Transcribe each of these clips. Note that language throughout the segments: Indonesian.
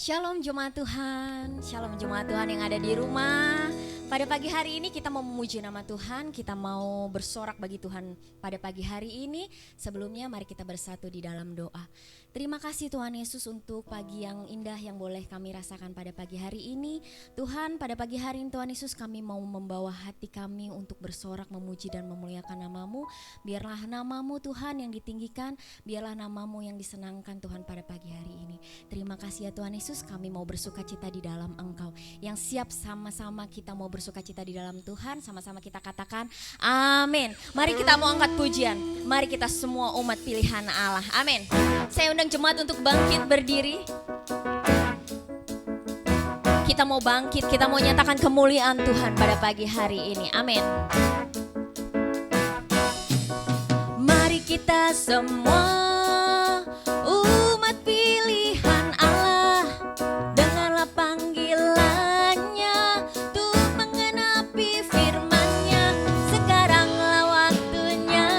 Shalom jemaat Tuhan, shalom jemaat Tuhan yang ada di rumah. Pada pagi hari ini kita mau memuji nama Tuhan, kita mau bersorak bagi Tuhan pada pagi hari ini. Sebelumnya mari kita bersatu di dalam doa. Terima kasih Tuhan Yesus untuk pagi yang indah yang boleh kami rasakan pada pagi hari ini. Tuhan, pada pagi hari ini Tuhan Yesus, kami mau membawa hati kami untuk bersorak, memuji dan memuliakan nama-Mu. Biarlah nama-Mu Tuhan yang ditinggikan, biarlah nama-Mu yang disenangkan Tuhan pada pagi hari ini. Terima kasih ya Tuhan Yesus, kami mau bersuka cita di dalam Engkau. Yang siap sama-sama kita mau bersuka cita di dalam Tuhan, sama-sama kita katakan amin. Mari kita mau angkat pujian, mari kita semua umat pilihan Allah, amin. Saya undang jemaat untuk bangkit berdiri. Kita mau bangkit, kita mau nyatakan kemuliaan Tuhan pada pagi hari ini, amin. Mari kita semua umat pilihan Allah, dengarlah panggilannya untuk menggenapi firman-Nya. Sekaranglah waktunya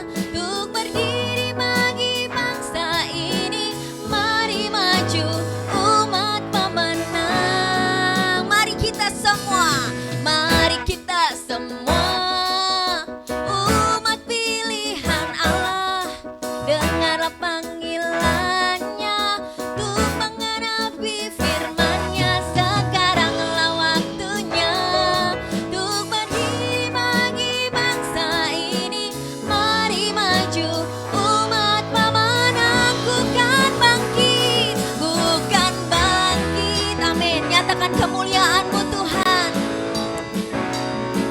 untuk berdiri bagi bangsa ini. Mari maju umat pemenang. Mari kita semua umat pilihan Allah, dengarlah panggilannya untuk menggenapi firman-Nya. Sekaranglah waktunya untuk berdiri bagi bangsa ini. Mari maju umat pemenang. Ku kan bangkit, amin. Nyatakan kemuliaan-Mu Tuhan.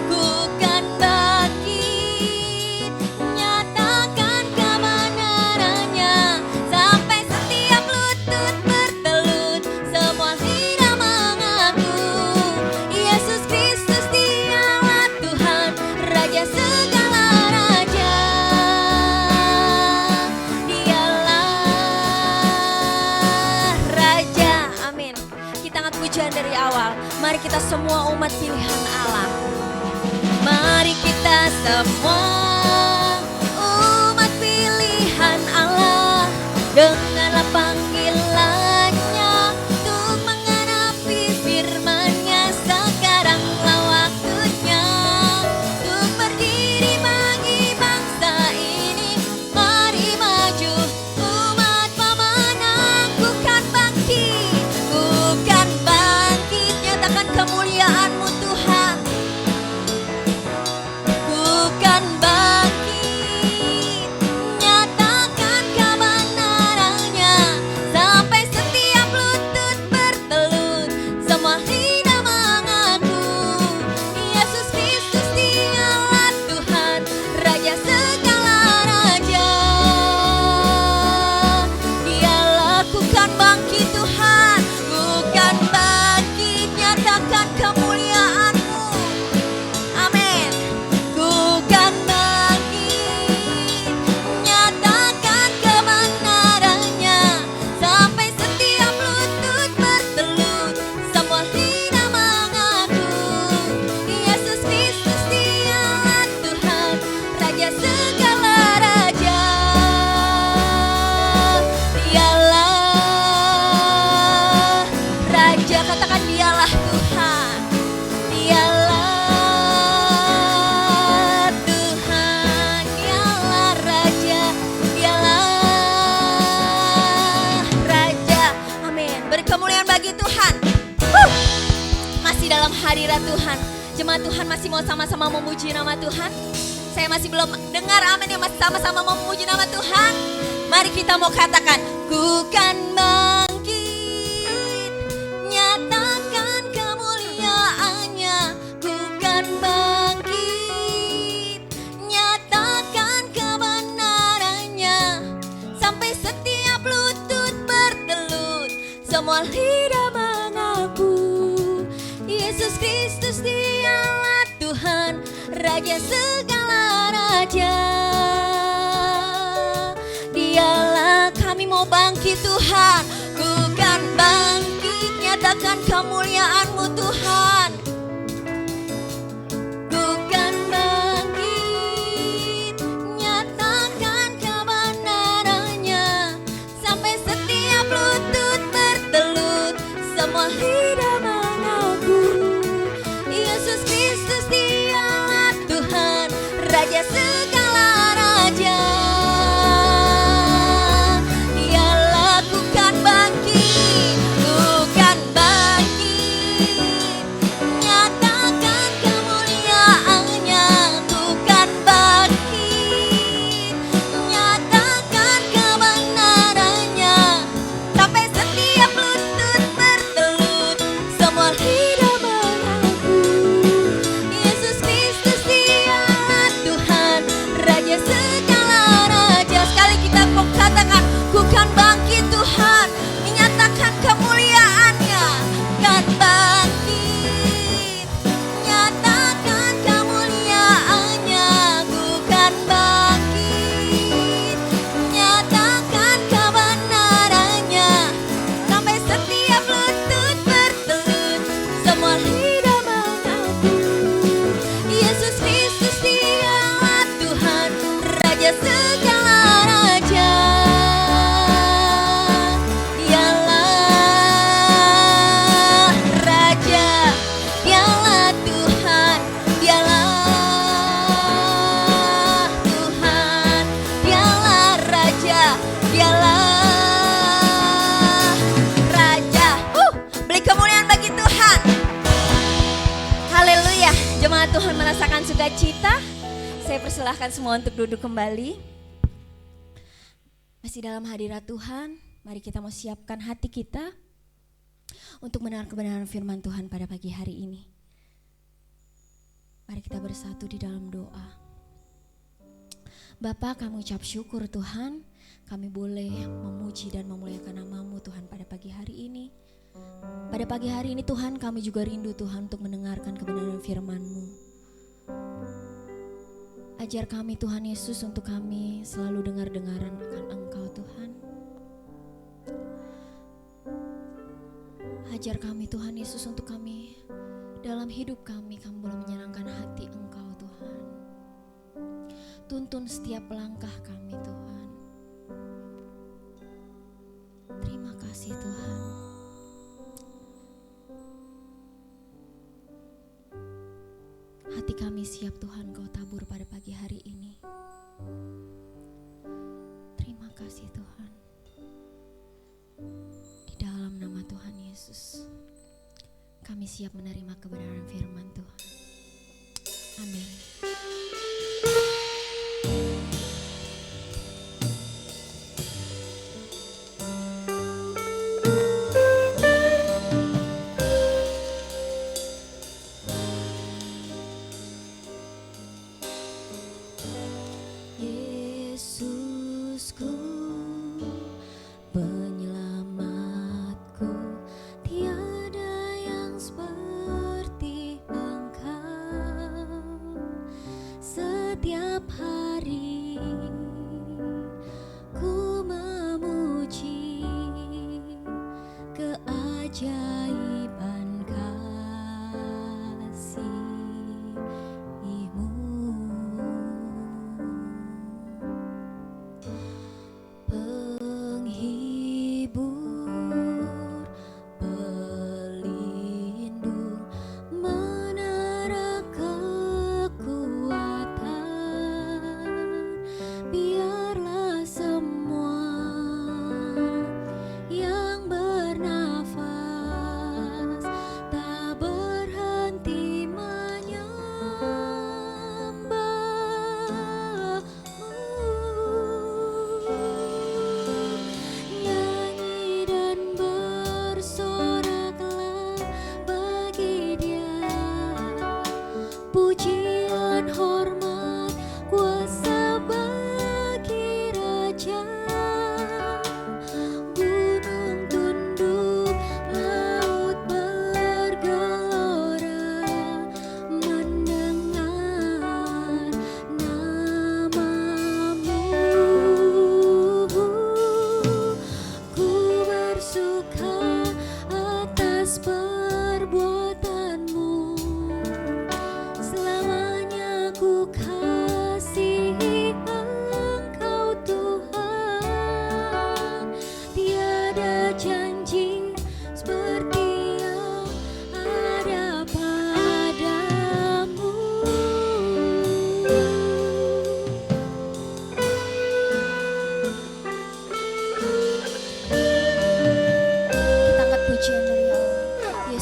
Ku kan bangkit, nyatakan kebenarannya, sampai setiap lutut bertelut, semua lidah mengaku Yesus Kristus Dialah Tuhan, Raja segala raja. Dialah Raja, amin. Kita angkat pujian dari awal. Mari kita semua umat pilihan Allah. Mari kita semua umat pilihan Allah, dengarlah panggilannya untuk menggenapi firman-Nya. Sekaranglah waktunya untuk berdiri bagi bangsa ini. Mari maju umat pemenang. Ku kan bangkit, nyatakan kemuliaan-Mu Tuhan. Ku kan bangkit, nyatakan kebenarannya, sampai setiap lutut bertelut, semua lidah mengaku Yesus Kristus Dialah Tuhan, Raja segala raja. Dialah, ku kan bangkit Tuhan, ku kan bangkit, nyatakan kemuliaan-Mu, amin. Ku kan bangkit, nyatakan kebenarannya, sampai setiap lutut bertelut, semua lidah mengaku Yesus Kristus Dialah Tuhan, Raja segala raja. Dialah Raja, katakan Dialah Tuhan. Dialah Tuhan, Dialah Raja, Dialah Raja, amin. Beri kemuliaan bagi Tuhan. Masih dalam hadirat Tuhan, jemaat Tuhan masih mau sama-sama memuji nama Tuhan. Saya masih belum dengar amin yang masih sama-sama memuji nama Tuhan. Mari kita mau katakan, ku kan bangkit, nyatakan kemuliaan-Nya. Ku kan bangkit, nyatakan kebenarannya, sampai setiap lutut bertelut, semua lidah mengaku Yesus Kristus Dialah Tuhan, Raja segala raja. Dialah, kami mau bangkit Tuhan. Ku kan bangkit, nyatakan kemuliaan-Mu Tuhan. Ku kan bangkit, nyatakan kebenarannya, sampai setiap lutut bertelut, semua hidup mengaku Yesus Kristus dialah Tuhan, Raja segala raja. Dia lakukan bangkit, bukan bangkit, nyatakan kemuliaannya, bukan bangkit, nyatakan kebenarannya, sampai setiap lutut bertelut, semua hidup mengaku Yesus Kristus dialah Tuhan, Raja segala raja. Sekali kita katakan, ku kan bangkit Tuhan, menyatakan kemuliaannya, kan bangkit, nyatakan kemuliaannya, bukan bangkit, nyatakan kebenarannya, sampai setiap lutut bertelut, semua hidup mengaku Yesus Kristus dialah Tuhan, Raja segala raja. Dialah Raja, dialah Tuhan, dialah Tuhan, dialah Raja, dialah Raja. Beri kemuliaan bagi Tuhan. Haleluya. Jemaat Tuhan merasakan sukacita. Saya persilahkan semua untuk duduk kembali. Masih dalam hadirat Tuhan, mari kita mau siapkan hati kita untuk mendengar kebenaran firman Tuhan pada pagi hari ini. Mari kita bersatu di dalam doa. Bapa, kami ucap syukur Tuhan, kami boleh memuji dan memuliakan nama-Mu Tuhan pada pagi hari ini. Pada pagi hari ini Tuhan, kami juga rindu Tuhan untuk mendengarkan kebenaran firman-Mu. Ajar kami Tuhan Yesus untuk kami selalu dengar-dengaran akan Engkau Tuhan. Ajar kami Tuhan Yesus untuk kami dalam hidup kami boleh menyenangkan hati Engkau Tuhan. Tuntun setiap langkah kami Tuhan. Terima kasih Tuhan. Hati kami siap Tuhan Kau tabur pada pagi hari ini. Terima kasih Tuhan. Di dalam nama Tuhan Yesus, kami siap menerima kebenaran firman Tuhan. Amin. Yesusku, penyelamatku, tiada yang seperti Engkau. Setiap hari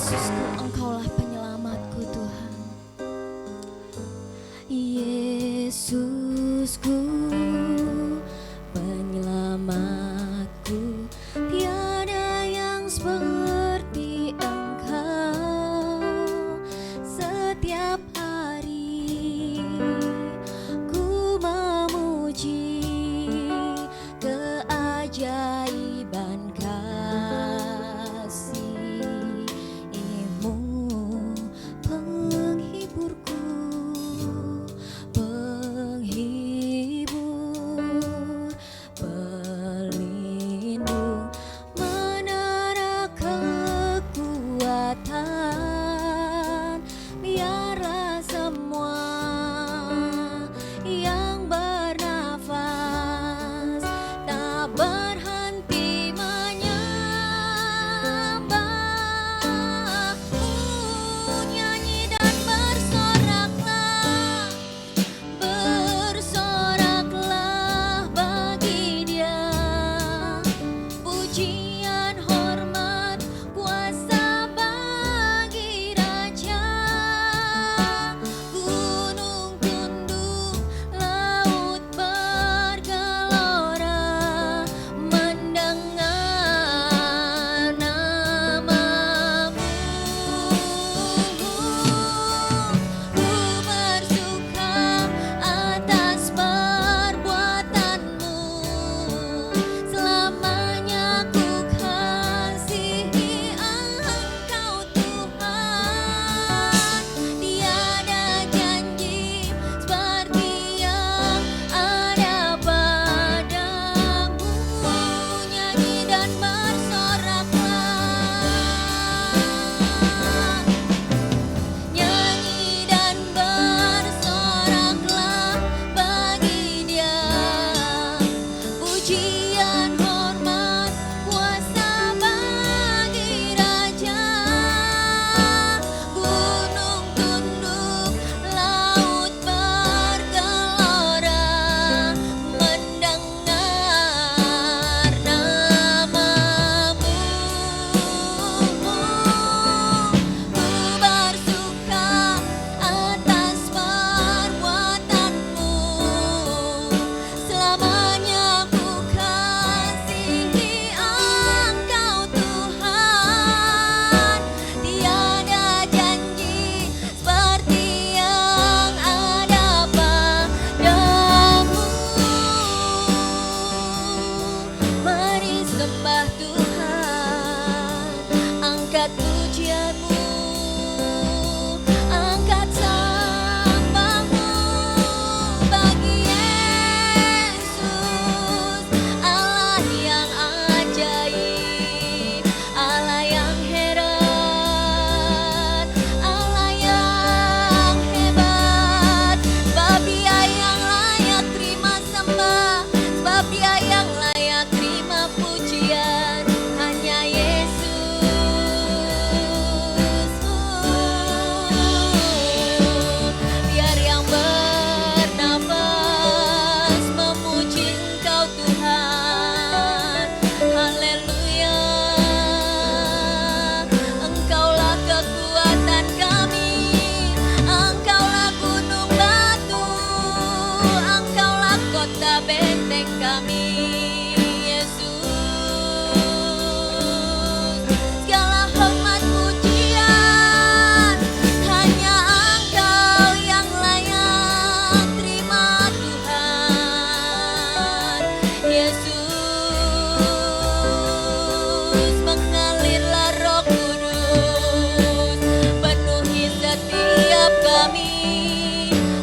Yesusku, Engkaulah penyelamatku Tuhan. Yesusku, penyelamatku, tiada yang seperti Engkau. Setiap hari ku memuji keajaiban kasih-Mu, penghiburku, penghibur, pelindung, menara kekuatan. Biarlah semua yang bernafas tak berhenti menyembah-Mu. Nyanyi dan bersoraklah, bersoraklah bagi Dia. Pujian, hormat, kuasa bagi Raja. Gunung tunduk, laut bergelora mendengar nama-Mu. Ku bersuka atas perbuatan-Mu, selamanya ku kasihi Engkau Tuhan. Tiada janji seperti yang ada padamu. Nyanyi dan bersoraklah, nyanyi dan bersoraklah bagi Dia. Pujian, hormat, kuasa bagi Raja. Gunung tunduk, laut bergelora mendengar nama-Mu. Ku bersuka atas perbuatan-Mu, selamanya ku kasihi Engkau Tuhan. Tiada janji seperti yang ada padamu. Mari sembah Tuhan, angkat pujian-Mu, angkat sembah-Mu bagi Yesus. Allah yang ajaib, Allah yang heran, Allah yang hebat. Sebab Dia yang layak terima sembah, sebab Dia yang layak terima pujian. Hanya Yesus. Biar yang bernafas memuji Engkau Tuhan. Haleluya. Engkaulah kekuatan kami, Engkaulah gunung batu, Engkaulah kota benteng kami, Yesus. Segala hormat pujian hanya Engkau yang layak terima Tuhan. Yesus, mengalirlah Roh Kudus, penuhi setiap kami,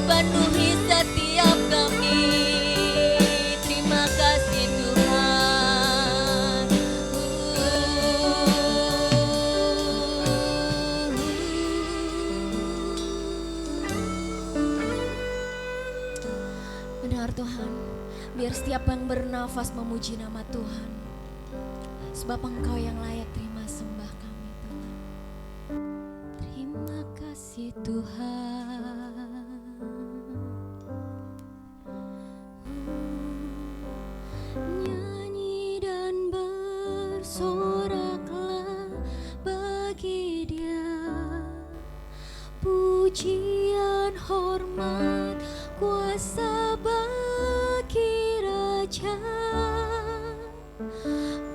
penuhi setiap kami. Terima kasih Tuhan. Benar Tuhan, biar setiap yang bernafas memuji nama Tuhan, sebab Engkau yang layak terima sembah kami Tuhan. Terima kasih Tuhan. Nyanyi dan bersoraklah bagi Dia. Pujian, hormat, kuasa bagi Raja.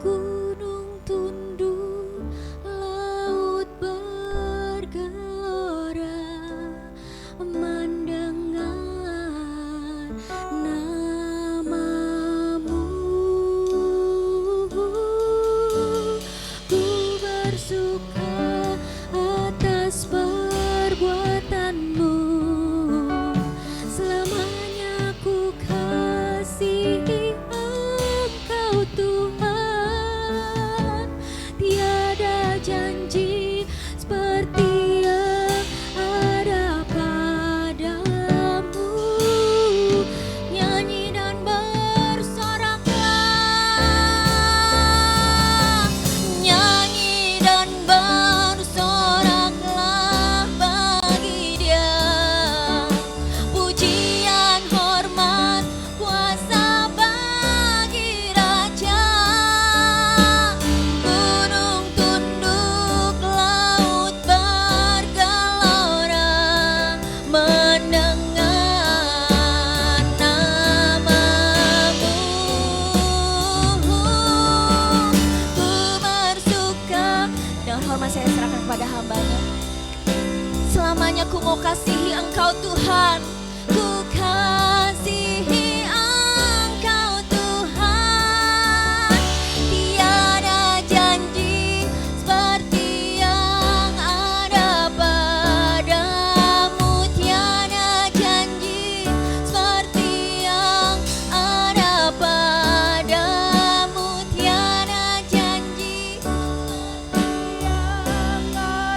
Gunung tunduk, laut bergelora, mendengar namamu. Ku bersuka atas perbuatanmu, selamanya ku kasihi Engkau Tuhan. Tiada janji seperti yang ada padamu. Nyanyi dan bersoraklah, nyanyi dan bersoraklah bagi Dia. Pujian, hormat, kuasa bagi Raja. Gunung tunduk, laut bergelora, mendengar namamu. Ku bersuka, dengan hormat saya serahkan kepada hamba-Nya. Selamanya ku mau kasihi Engkau Tuhan. Ku kasihi Engkau Tuhan. Tiada janji seperti yang ada padamu. Tiada janji seperti yang ada padamu. Tiada janji seperti yang ada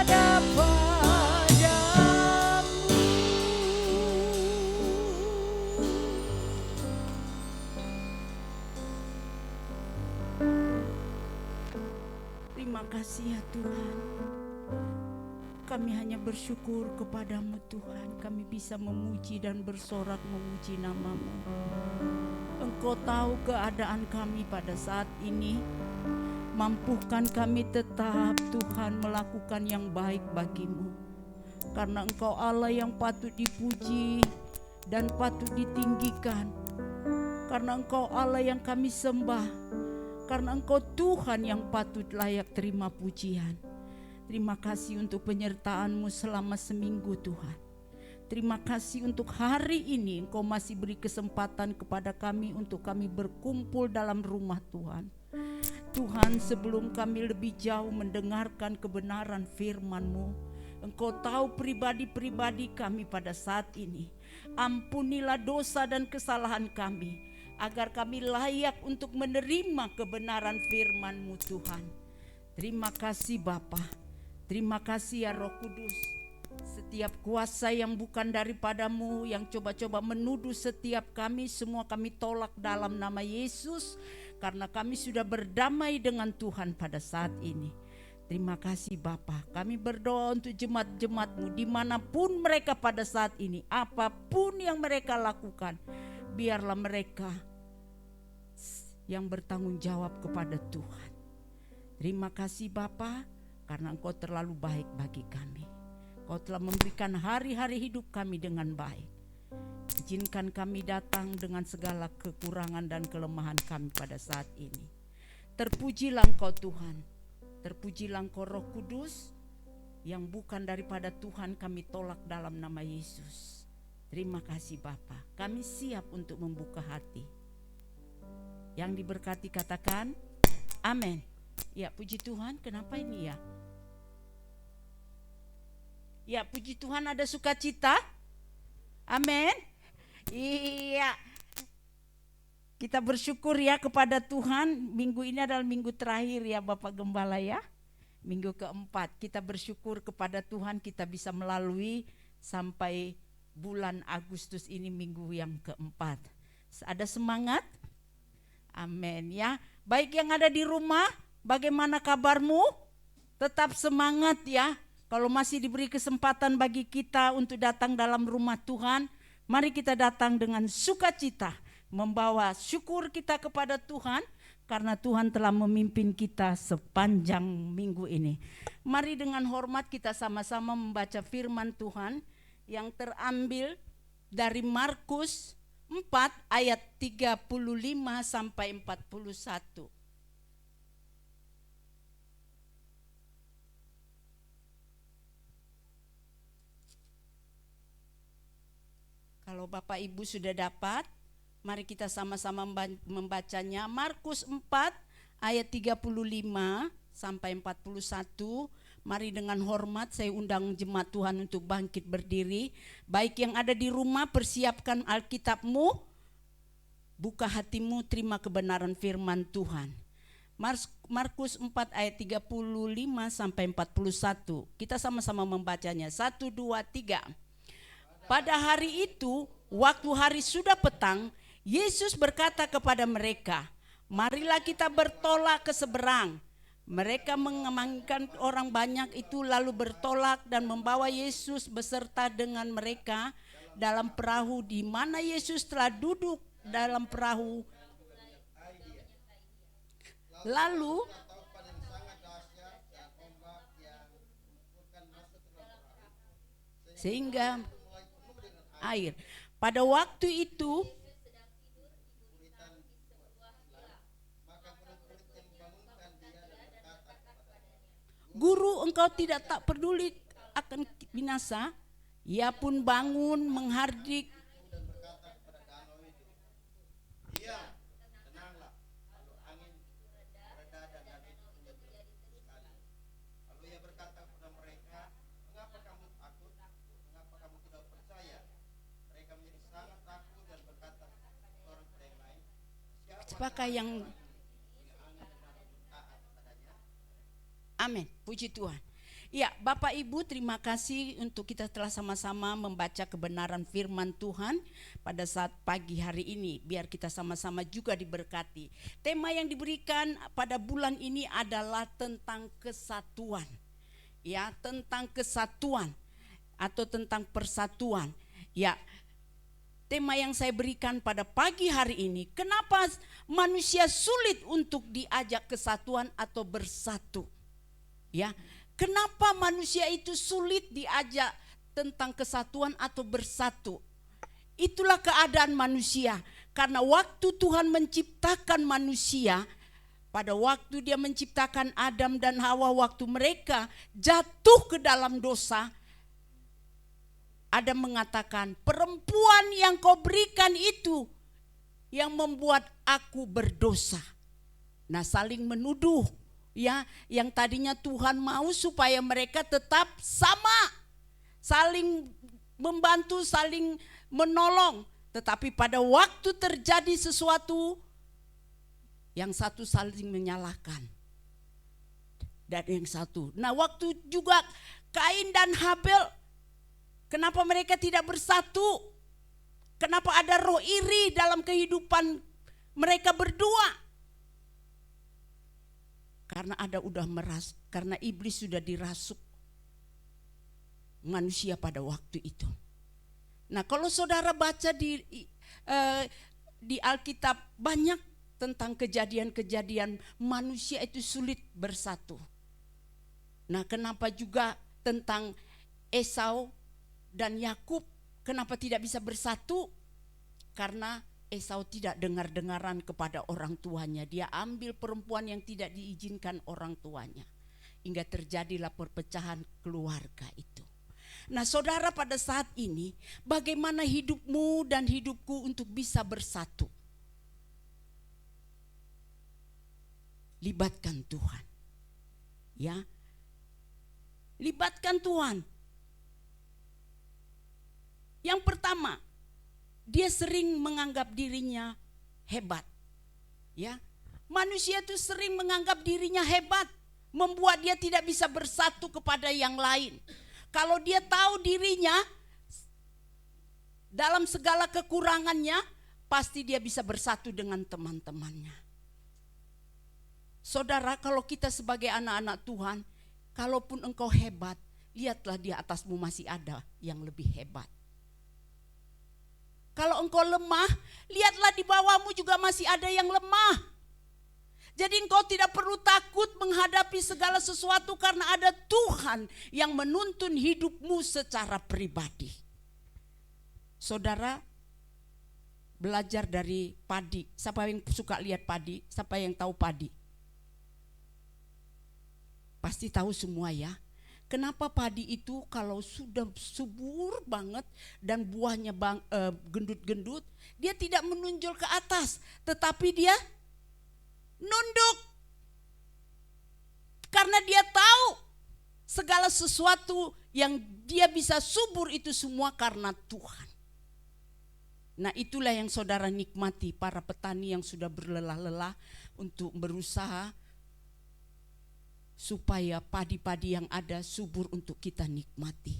Terima kasih ya Tuhan. Kami hanya bersyukur kepadamu Tuhan. Kami bisa memuji dan bersorak memuji namamu. Engkau tahu keadaan kami pada saat ini. Mampukan kami tetap Tuhan melakukan yang baik bagimu. Karena Engkau Allah yang patut dipuji dan patut ditinggikan. Karena Engkau Allah yang kami sembah. Karena Engkau Tuhan yang patut layak terima pujian. Terima kasih untuk penyertaan-Mu selama seminggu Tuhan. Terima kasih untuk hari ini Engkau masih beri kesempatan kepada kami untuk kami berkumpul dalam rumah Tuhan. Tuhan, sebelum kami lebih jauh mendengarkan kebenaran firman-Mu, Engkau tahu pribadi-pribadi kami pada saat ini. Ampunilah dosa dan kesalahan kami, agar kami layak untuk menerima kebenaran firman-Mu Tuhan. Terima kasih Bapa. Terima kasih ya Roh Kudus. Setiap kuasa yang bukan daripadamu, yang coba-coba menuduh setiap kami, semua kami tolak dalam nama Yesus. Karena kami sudah berdamai dengan Tuhan pada saat ini. Terima kasih Bapa. Kami berdoa untuk jemaat-jemaat-Mu dimanapun mereka pada saat ini. Apapun yang mereka lakukan, biarlah mereka yang bertanggung jawab kepada Tuhan. Terima kasih Bapa, karena Engkau terlalu baik bagi kami. Engkau telah memberikan hari-hari hidup kami dengan baik. Izinkan kami datang dengan segala kekurangan dan kelemahan kami pada saat ini. Terpujilah Engkau Tuhan. Terpujilah Engkau Roh Kudus, yang bukan daripada Tuhan kami tolak dalam nama Yesus. Terima kasih Bapa. Kami siap untuk membuka hati. Yang diberkati katakan amin. Ya, puji Tuhan. Kenapa ini ya? Ya, puji Tuhan, ada sukacita. Amin. Iya. Kita bersyukur ya kepada Tuhan. Minggu ini adalah minggu terakhir ya Bapak Gembala ya. Minggu keempat. Kita bersyukur kepada Tuhan kita bisa melalui sampai bulan Agustus ini, minggu yang keempat. Ada semangat? Amin ya. Baik yang ada di rumah, bagaimana kabarmu? Tetap semangat ya. Kalau masih diberi kesempatan bagi kita untuk datang dalam rumah Tuhan, mari kita datang dengan sukacita, membawa syukur kita kepada Tuhan, karena Tuhan telah memimpin kita sepanjang minggu ini. Mari dengan hormat kita sama-sama membaca firman Tuhan yang terambil dari Markus 4 ayat 35 sampai 41. Kalau Bapak Ibu sudah dapat, mari kita sama-sama membacanya. Markus 4 ayat 35 sampai 41. Mari dengan hormat saya undang jemaat Tuhan untuk bangkit berdiri. Baik yang ada di rumah, persiapkan Alkitabmu, buka hatimu, terima kebenaran firman Tuhan. Markus 4 ayat 35 sampai 41. Kita sama-sama membacanya. 1, 2, 3. Pada hari itu, waktu hari sudah petang, Yesus berkata kepada mereka, marilah kita bertolak ke seberang. Mereka mengamankan orang banyak itu lalu bertolak dan membawa Yesus beserta dengan mereka dalam perahu di mana Yesus telah duduk dalam perahu. Lalu sehingga air. Pada waktu itu Guru, engkau tak peduli akan binasa. Ia pun bangun menghardik. Siapakah yang amin, puji Tuhan. Ya, Bapak Ibu, terima kasih untuk kita telah sama-sama membaca kebenaran firman Tuhan pada saat pagi hari ini. Biar kita sama-sama juga diberkati. Tema yang diberikan pada bulan ini adalah tentang kesatuan. Ya, tentang kesatuan atau tentang persatuan. Ya, tema yang saya berikan pada pagi hari ini, kenapa manusia sulit untuk diajak kesatuan atau bersatu? Ya, kenapa manusia itu sulit diajak tentang kesatuan atau bersatu? Itulah keadaan manusia. Karena waktu Tuhan menciptakan manusia, pada waktu Dia menciptakan Adam dan Hawa, waktu mereka jatuh ke dalam dosa, Adam mengatakan, perempuan yang kau berikan itu yang membuat aku berdosa. Nah, saling menuduh, ya, yang tadinya Tuhan mau supaya mereka tetap sama, saling membantu, saling menolong. Tetapi pada waktu terjadi sesuatu, yang satu saling menyalahkan dan yang satu. Nah, waktu juga Kain dan Habel, kenapa mereka tidak bersatu? Kenapa ada roh iri dalam kehidupan mereka berdua? Karena karena iblis sudah dirasuk manusia pada waktu itu. Nah, kalau saudara baca di Alkitab, banyak tentang kejadian-kejadian manusia itu sulit bersatu. Nah, kenapa juga tentang Esau dan Yakub, kenapa tidak bisa bersatu? Karena Esau tidak dengar-dengaran kepada orang tuanya. Dia ambil perempuan yang tidak diizinkan orang tuanya. Hingga terjadilah perpecahan keluarga itu. Nah, saudara, pada saat ini bagaimana hidupmu dan hidupku untuk bisa bersatu? Libatkan Tuhan. Ya. Libatkan Tuhan. Yang pertama, dia sering menganggap dirinya hebat. Ya. Manusia itu sering menganggap dirinya hebat, membuat dia tidak bisa bersatu kepada yang lain. Kalau dia tahu dirinya dalam segala kekurangannya, pasti dia bisa bersatu dengan teman-temannya. Saudara, kalau kita sebagai anak-anak Tuhan, kalaupun engkau hebat, lihatlah di atasmu masih ada yang lebih hebat. Kalau engkau lemah, lihatlah di bawahmu juga masih ada yang lemah. Jadi engkau tidak perlu takut menghadapi segala sesuatu karena ada Tuhan yang menuntun hidupmu secara pribadi. Saudara belajar dari padi. Siapa yang suka lihat padi? Siapa yang tahu padi? Pasti tahu semua ya. Kenapa padi itu kalau sudah subur banget dan buahnya gendut-gendut, dia tidak menonjol ke atas, tetapi dia nunduk. Karena dia tahu segala sesuatu yang dia bisa subur itu semua karena Tuhan. Nah, itulah yang saudara nikmati, para petani yang sudah berlelah-lelah untuk berusaha supaya padi-padi yang ada subur untuk kita nikmati.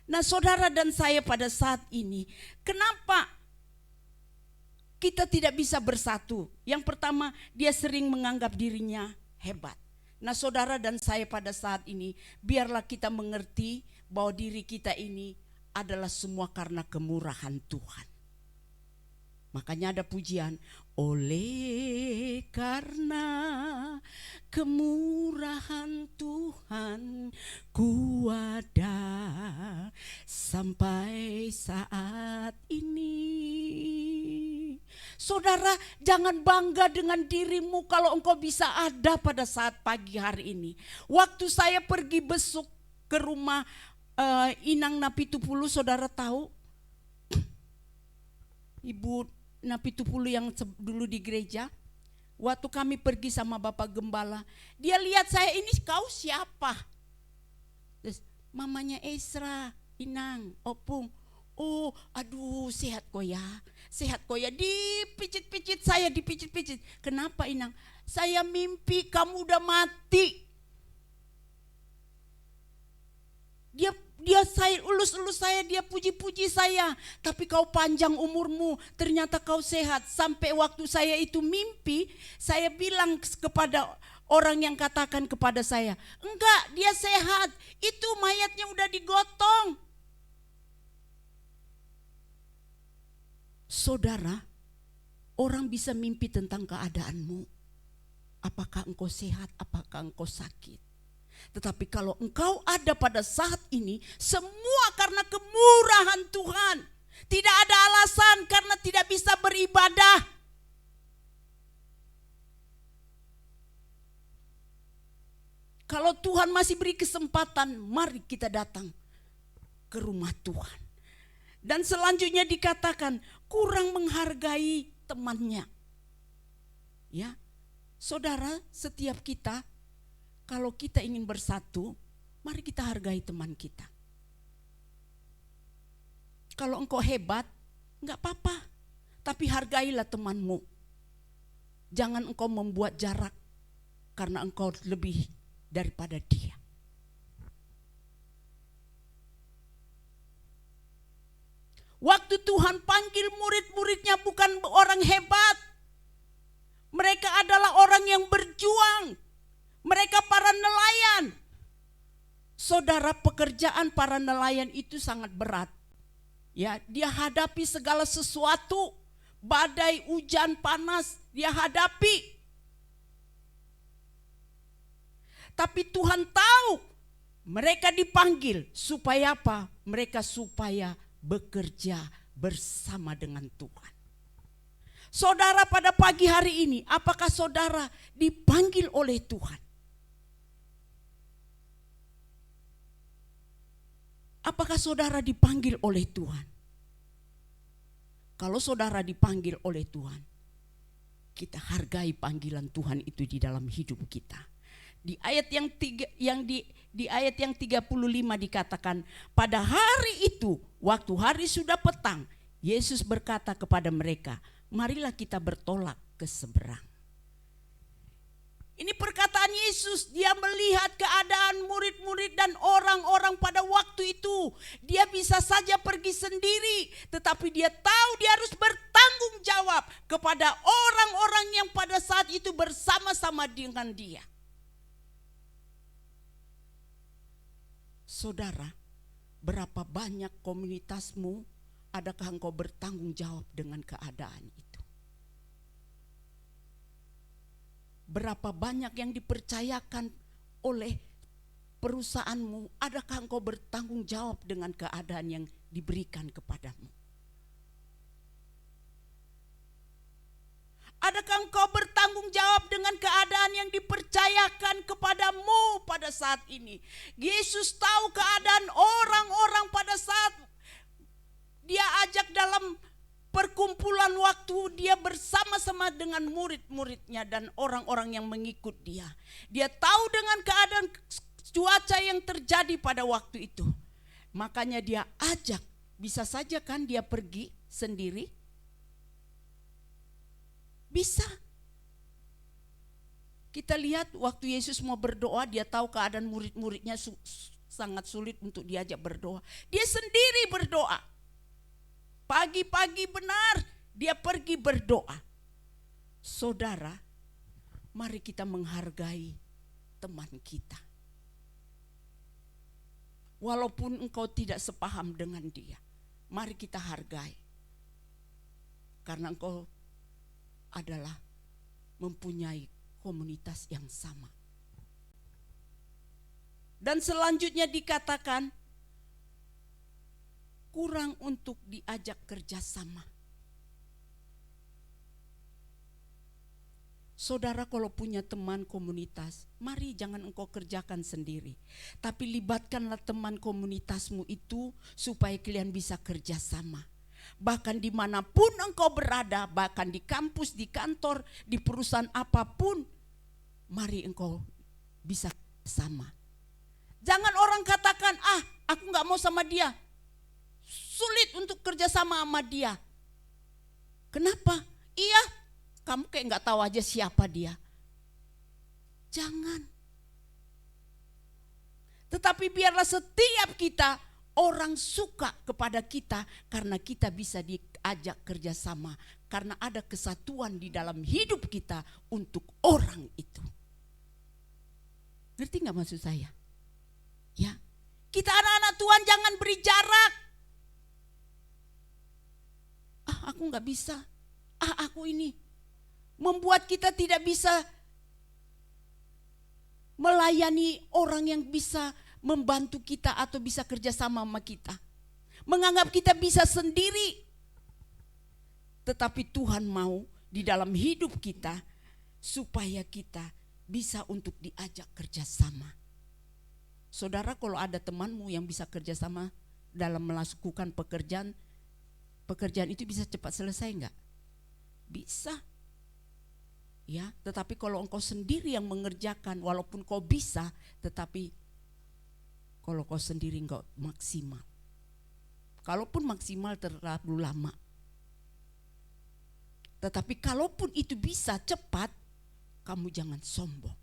Nah, saudara dan saya pada saat ini, kenapa kita tidak bisa bersatu? Yang pertama, dia sering menganggap dirinya hebat. Nah, saudara dan saya pada saat ini, biarlah kita mengerti bahwa diri kita ini adalah semua karena kemurahan Tuhan. Makanya ada pujian, oleh karena kemurahan Tuhan ku ada sampai saat ini. Saudara, jangan bangga dengan dirimu kalau engkau bisa ada pada saat pagi hari ini. Waktu saya pergi besuk ke rumah Inang Napitupulu, saudara tahu? Ibu Napitupulu yang dulu di gereja, waktu kami pergi sama Bapak Gembala, dia lihat saya, ini kau siapa? Terus, mamanya Esra, Inang, Opung. Oh, aduh, sehat kok ya, dipicit-picit saya, dipicit-picit. Kenapa Inang? Saya mimpi kamu udah mati. Dia saya elus-elus saya, dia puji-puji saya. Tapi kau panjang umurmu, ternyata kau sehat. Sampai waktu saya itu mimpi, saya bilang kepada orang yang katakan kepada saya, enggak, dia sehat. Itu mayatnya udah digotong. Saudara, orang bisa mimpi tentang keadaanmu. Apakah engkau sehat, apakah engkau sakit. Tetapi kalau engkau ada pada saat ini, semua karena kemurahan Tuhan. Tidak ada alasan karena tidak bisa beribadah. Kalau Tuhan masih beri kesempatan, mari kita datang ke rumah Tuhan. Dan selanjutnya dikatakan, kurang menghargai temannya. Ya, saudara, setiap kita, kalau kita ingin bersatu, mari kita hargai teman kita. Kalau engkau hebat, enggak apa-apa, tapi hargailah temanmu. Jangan engkau membuat jarak karena engkau lebih daripada dia. Waktu Tuhan panggil murid-muridnya bukan orang hebat. Mereka adalah orang yang berjuang. Mereka para nelayan. Saudara, pekerjaan para nelayan itu sangat berat. Ya, dia hadapi segala sesuatu, badai, hujan, panas, dia hadapi. Tapi Tuhan tahu mereka dipanggil supaya apa? Mereka supaya bekerja bersama dengan Tuhan. Saudara, pada pagi hari ini, apakah saudara dipanggil oleh Tuhan? Apakah saudara dipanggil oleh Tuhan? Kalau saudara dipanggil oleh Tuhan, kita hargai panggilan Tuhan itu di dalam hidup kita. Di ayat di ayat yang 35 dikatakan, pada hari itu, waktu hari sudah petang, Yesus berkata kepada mereka, marilah kita bertolak ke seberang. Ini perkataan Yesus, dia melihat keadaan murid-murid dan orang-orang pada waktu itu. Dia bisa saja pergi sendiri, tetapi dia tahu dia harus bertanggung jawab kepada orang-orang yang pada saat itu bersama-sama dengan dia. Saudara, berapa banyak komunitasmu, adakah engkau bertanggung jawab dengan keadaan itu? Berapa banyak yang dipercayakan oleh perusahaanmu, adakah engkau bertanggung jawab dengan keadaan yang diberikan kepadamu? Adakah engkau bertanggung jawab dengan keadaan yang dipercayakan kepadamu pada saat ini? Yesus tahu keadaan orang-orang pada saat dia ajak dalam perkumpulan waktu dia bersama-sama dengan murid-muridnya dan orang-orang yang mengikut dia. Dia tahu dengan keadaan cuaca yang terjadi pada waktu itu. Makanya dia ajak. Bisa saja kan dia pergi sendiri? Bisa. Kita lihat waktu Yesus mau berdoa, dia tahu keadaan murid-muridnya sangat sulit untuk diajak berdoa. Dia sendiri berdoa. Pagi-pagi benar dia pergi berdoa. Saudara, mari kita menghargai teman kita. Walaupun engkau tidak sepaham dengan dia, mari kita hargai. Karena engkau adalah mempunyai komunitas yang sama. Dan selanjutnya dikatakan kurang untuk diajak kerjasama. Saudara kalau punya teman komunitas, mari jangan engkau kerjakan sendiri. Tapi libatkanlah teman komunitasmu itu supaya kalian bisa kerjasama. Bahkan dimanapun engkau berada, bahkan di kampus, di kantor, di perusahaan apapun, mari engkau bisa sama. Jangan orang katakan, aku gak mau sama dia. Sulit untuk kerjasama sama dia. Kenapa? Iya, kamu kayak gak tahu aja siapa dia. Jangan. Tetapi biarlah setiap kita, orang suka kepada kita karena kita bisa diajak kerjasama. Karena ada kesatuan di dalam hidup kita untuk orang itu. Ngerti gak maksud saya? Ya, kita anak-anak Tuhan jangan beri jarak. Aku gak bisa. Aku ini. Membuat kita tidak bisa melayani orang yang bisa membantu kita atau bisa kerjasama sama kita. Menganggap kita bisa sendiri. Tetapi Tuhan mau di dalam hidup kita supaya kita bisa untuk diajak kerjasama. Saudara, kalau ada temanmu yang bisa kerjasama dalam melakukan pekerjaan itu bisa cepat selesai enggak? Bisa. Ya, tetapi kalau engkau sendiri yang mengerjakan, walaupun kau bisa, tetapi kalau kau sendiri enggak maksimal. Kalaupun maksimal terlalu lama. Tetapi kalaupun itu bisa cepat, kamu jangan sombong.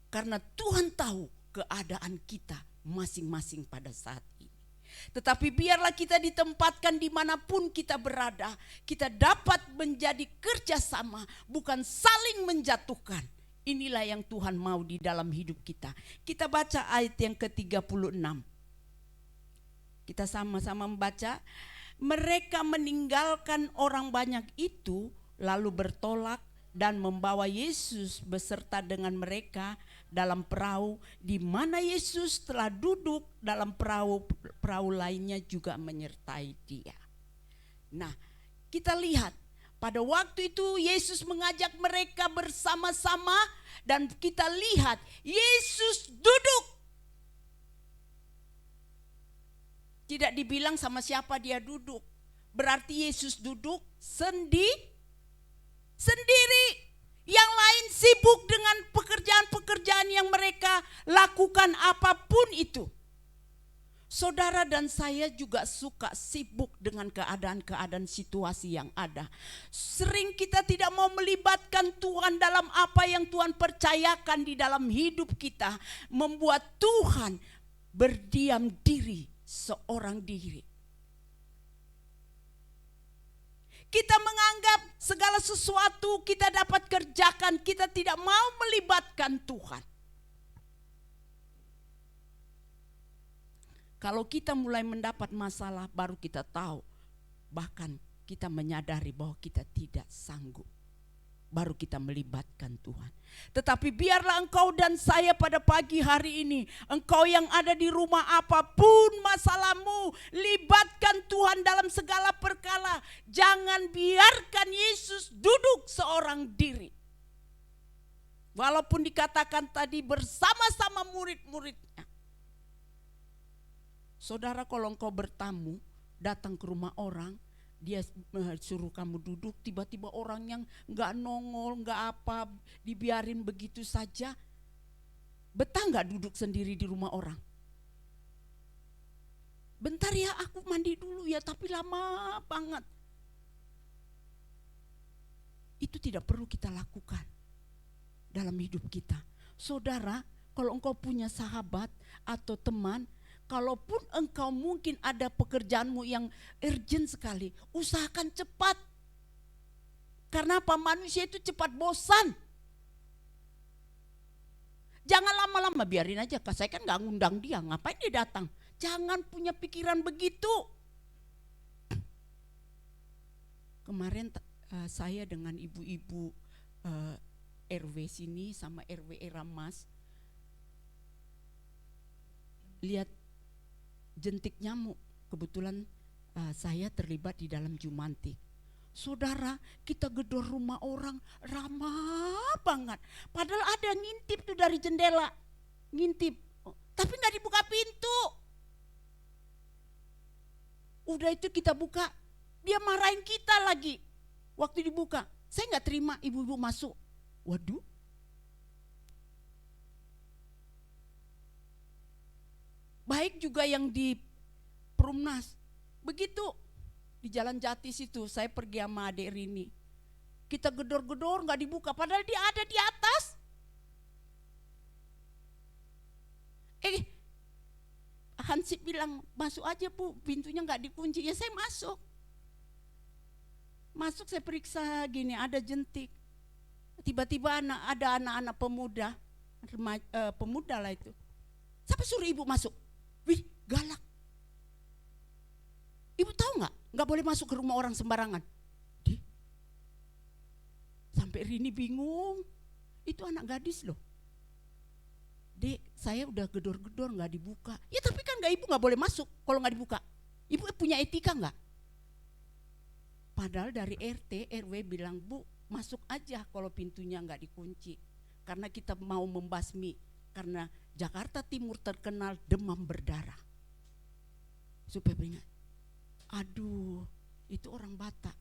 Karena Tuhan tahu keadaan kita masing-masing pada saat ini. Tetapi biarlah kita ditempatkan dimanapun kita berada, kita dapat menjadi kerjasama, bukan saling menjatuhkan. Inilah yang Tuhan mau di dalam hidup kita. Kita baca ayat yang ke-36. Kita sama-sama membaca. Mereka meninggalkan orang banyak itu, lalu bertolak dan membawa Yesus beserta dengan mereka dalam perahu, di mana Yesus telah duduk dalam perahu lainnya juga menyertai dia. Nah, kita lihat pada waktu itu Yesus mengajak mereka bersama-sama dan kita lihat Yesus duduk. Tidak dibilang sama siapa dia duduk. Berarti Yesus duduk sendiri. Yang lain sibuk dengan pekerjaan-pekerjaan yang mereka lakukan apapun itu. Saudara dan saya juga suka sibuk dengan keadaan-keadaan situasi yang ada. Sering kita tidak mau melibatkan Tuhan dalam apa yang Tuhan percayakan di dalam hidup kita. Membuat Tuhan berdiam diri seorang diri. Kita menganggap segala sesuatu kita dapat kerjakan, kita tidak mau melibatkan Tuhan. Kalau kita mulai mendapat masalah, baru kita tahu, bahkan kita menyadari bahwa kita tidak sanggup. baru kita melibatkan Tuhan. Tetapi biarlah engkau dan saya pada pagi hari ini, engkau yang ada di rumah apapun masalahmu, libatkan Tuhan dalam segala perkara. Jangan biarkan Yesus duduk seorang diri. Walaupun dikatakan tadi bersama-sama murid-muridnya. Saudara, kalau engkau bertamu, datang ke rumah orang, dia suruh kamu duduk, tiba-tiba orang yang gak nongol, gak apa, dibiarin begitu saja. Betah gak duduk sendiri di rumah orang? Bentar ya, aku mandi dulu ya, tapi lama banget. Itu tidak perlu kita lakukan dalam hidup kita. Saudara, kalau engkau punya sahabat atau teman, kalaupun engkau mungkin ada pekerjaanmu yang urgent sekali, usahakan cepat. Karena apa? Manusia itu cepat bosan. Jangan lama-lama, biarin aja. Saya kan gak ngundang dia, ngapain dia datang? Jangan punya pikiran begitu. Kemarin saya dengan ibu-ibu RW sini sama RW Eramas lihat jentik nyamuk. Kebetulan saya terlibat di dalam Jumantik. Saudara, kita gedor rumah orang ramah banget. Padahal ada ngintip tuh dari jendela, ngintip, tapi nggak dibuka pintu. Udah itu kita buka, dia marahin kita lagi. Waktu dibuka, saya nggak terima, ibu-ibu masuk. Waduh. Baik juga yang di Perumnas. Begitu di Jalan Jati situ, saya pergi sama adik Rini. Kita gedor-gedor nggak dibuka, padahal dia ada di atas. Hansip bilang, masuk aja Bu, pintunya nggak dikunci. Ya saya masuk. Masuk saya periksa gini, ada jentik. Tiba-tiba ada anak-anak pemuda, pemuda lah itu. Siapa suruh ibu masuk? Wih, galak. Ibu tahu nggak boleh masuk ke rumah orang sembarangan. Sampai Rini bingung. Itu anak gadis loh. Dek, saya udah gedor-gedor nggak dibuka. Ya tapi kan ibu nggak boleh masuk kalau nggak dibuka. Ibu punya etika nggak? Padahal dari RT RW bilang, Bu, masuk aja kalau pintunya nggak dikunci. Karena kita mau membasmi. Karena Jakarta Timur terkenal demam berdarah. Supaya beringat. Aduh, itu orang Batak.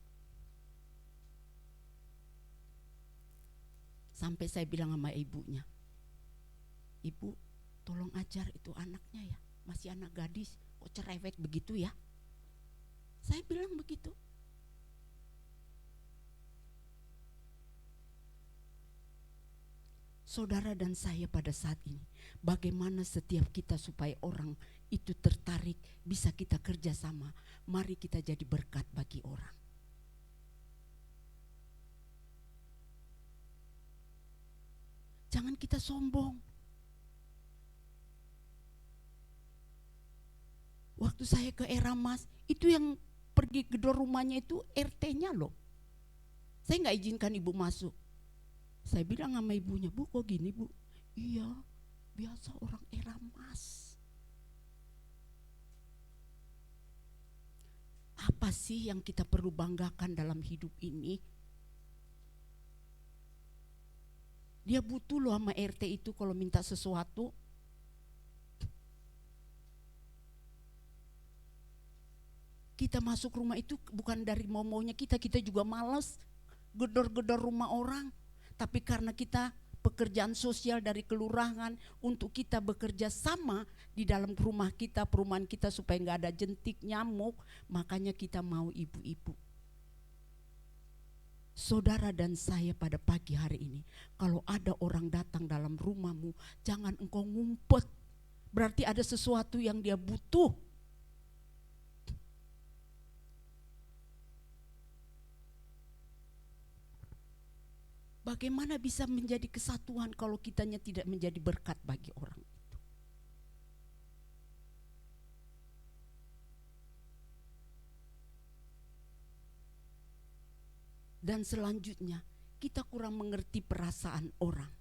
Sampai saya bilang sama ibunya, Ibu, tolong ajar itu anaknya ya, masih anak gadis, kok cerewet begitu ya. Saya bilang begitu. Saudara dan saya pada saat ini, bagaimana setiap kita supaya orang itu tertarik, bisa kita kerjasama. Mari kita jadi berkat bagi orang. Jangan kita sombong. Waktu saya ke Eramas, itu yang pergi gedor rumahnya itu RT-nya loh. Saya nggak izinkan ibu masuk. Saya bilang sama ibunya, Bu, kok gini Bu? Iya, biasa orang Eramas. Apa sih yang kita perlu banggakan dalam hidup ini? Dia butuh loh sama RT itu kalau minta sesuatu. Kita masuk rumah itu bukan dari mau-maunya kita juga malas gedor-gedor rumah orang. Tapi karena kita pekerjaan sosial dari kelurahan untuk kita bekerja sama di dalam rumah kita, perumahan kita supaya nggak ada jentik nyamuk, makanya kita mau ibu-ibu. Saudara dan saya pada pagi hari ini, kalau ada orang datang dalam rumahmu, jangan engkau ngumpet. Berarti ada sesuatu yang dia butuh. Bagaimana bisa menjadi kesatuan kalau kitanya tidak menjadi berkat bagi orang itu? Dan selanjutnya kita kurang mengerti perasaan orang.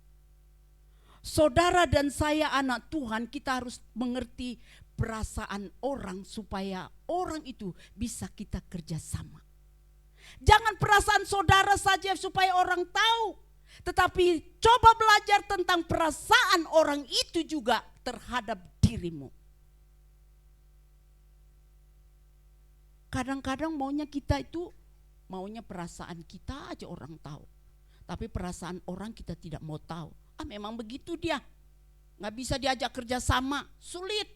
Saudara dan saya anak Tuhan, kita harus mengerti perasaan orang supaya orang itu bisa kita kerjasama. Jangan perasaan saudara saja supaya orang tahu, tetapi coba belajar tentang perasaan orang itu juga terhadap dirimu. Kadang-kadang maunya kita itu, maunya perasaan kita aja orang tahu. Tapi perasaan orang kita tidak mau tahu. Memang begitu dia. Gak bisa diajak kerja sama, sulit.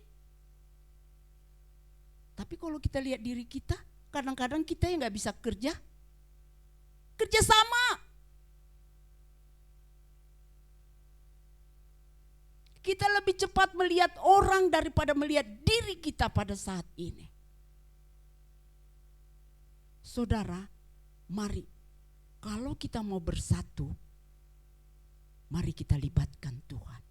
Tapi kalau kita lihat diri kita, kadang-kadang kita yang gak bisa kerja sama. Kita lebih cepat melihat orang daripada melihat diri kita pada saat ini. Saudara, mari kalau kita mau bersatu, mari kita libatkan Tuhan.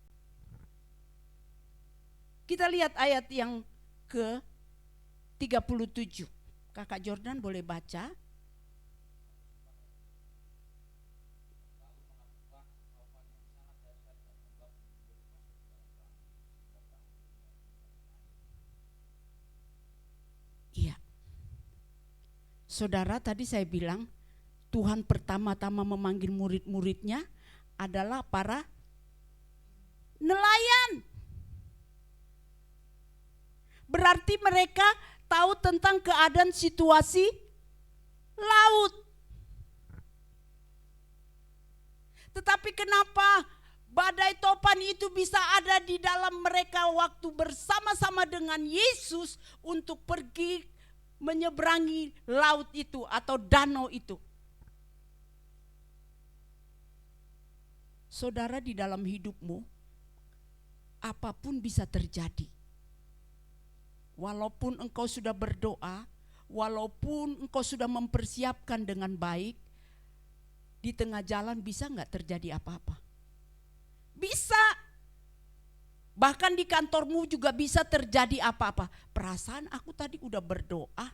Kita lihat ayat yang ke-37. Kakak Jordan boleh baca. Iya. Saudara, tadi saya bilang Tuhan pertama-tama memanggil murid-muridnya adalah para nelayan. Berarti mereka tahu tentang keadaan situasi laut. Tetapi kenapa badai topan itu bisa ada di dalam mereka waktu bersama-sama dengan Yesus untuk pergi menyeberangi laut itu atau danau itu? Saudara, di dalam hidupmu apapun bisa terjadi. Walaupun engkau sudah berdoa, walaupun engkau sudah mempersiapkan dengan baik, di tengah jalan bisa gak terjadi apa-apa? Bisa. Bahkan di kantormu juga bisa terjadi apa-apa. Perasaan aku tadi udah berdoa,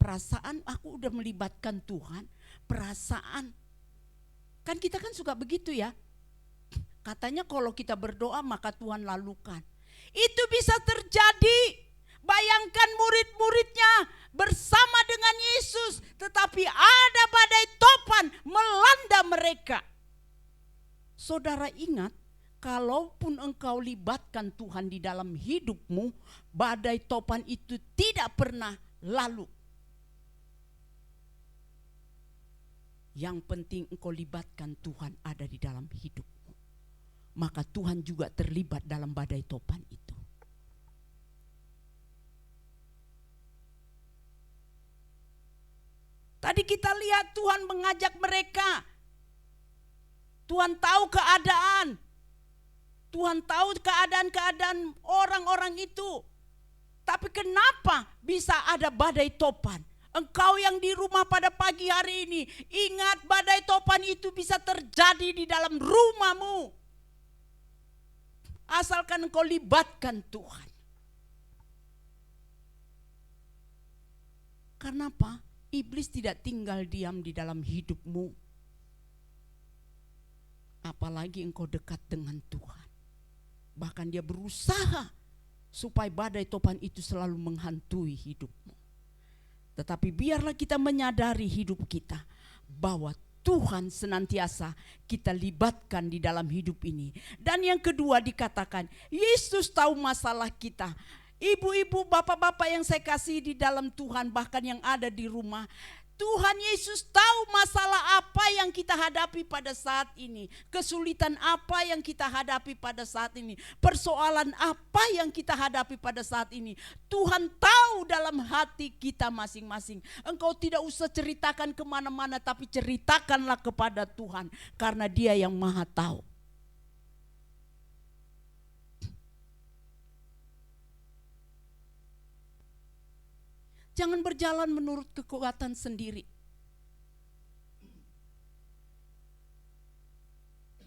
perasaan aku udah melibatkan Tuhan, perasaan. Kan kita kan suka begitu ya. Katanya kalau kita berdoa maka Tuhan lalukan. Itu bisa terjadi. Bayangkan murid-muridnya bersama dengan Yesus, tetapi ada badai topan melanda mereka. Saudara ingat, kalaupun engkau libatkan Tuhan di dalam hidupmu, badai topan itu tidak pernah lalu. Yang penting engkau libatkan Tuhan ada di dalam hidupmu. Maka Tuhan juga terlibat dalam badai topan itu. Tadi kita lihat Tuhan mengajak mereka. Tuhan tahu keadaan. Tuhan tahu keadaan-keadaan orang-orang itu. Tapi kenapa bisa ada badai topan? Engkau yang di rumah pada pagi hari ini, ingat badai topan itu bisa terjadi di dalam rumahmu. Asalkan engkau libatkan Tuhan. Kenapa? Iblis tidak tinggal diam di dalam hidupmu. Apalagi engkau dekat dengan Tuhan. Bahkan dia berusaha supaya badai topan itu selalu menghantui hidupmu. Tetapi biarlah kita menyadari hidup kita bahwa Tuhan senantiasa kita libatkan di dalam hidup ini. Dan yang kedua dikatakan, Yesus tahu masalah kita. Ibu-ibu, bapak-bapak yang saya kasih di dalam Tuhan, bahkan yang ada di rumah, Tuhan Yesus tahu masalah apa yang kita hadapi pada saat ini. Kesulitan apa yang kita hadapi pada saat ini. Persoalan apa yang kita hadapi pada saat ini. Tuhan tahu dalam hati kita masing-masing. Engkau tidak usah ceritakan kemana-mana, tapi ceritakanlah kepada Tuhan. Karena Dia yang Maha tahu. Jangan berjalan menurut kekuatan sendiri.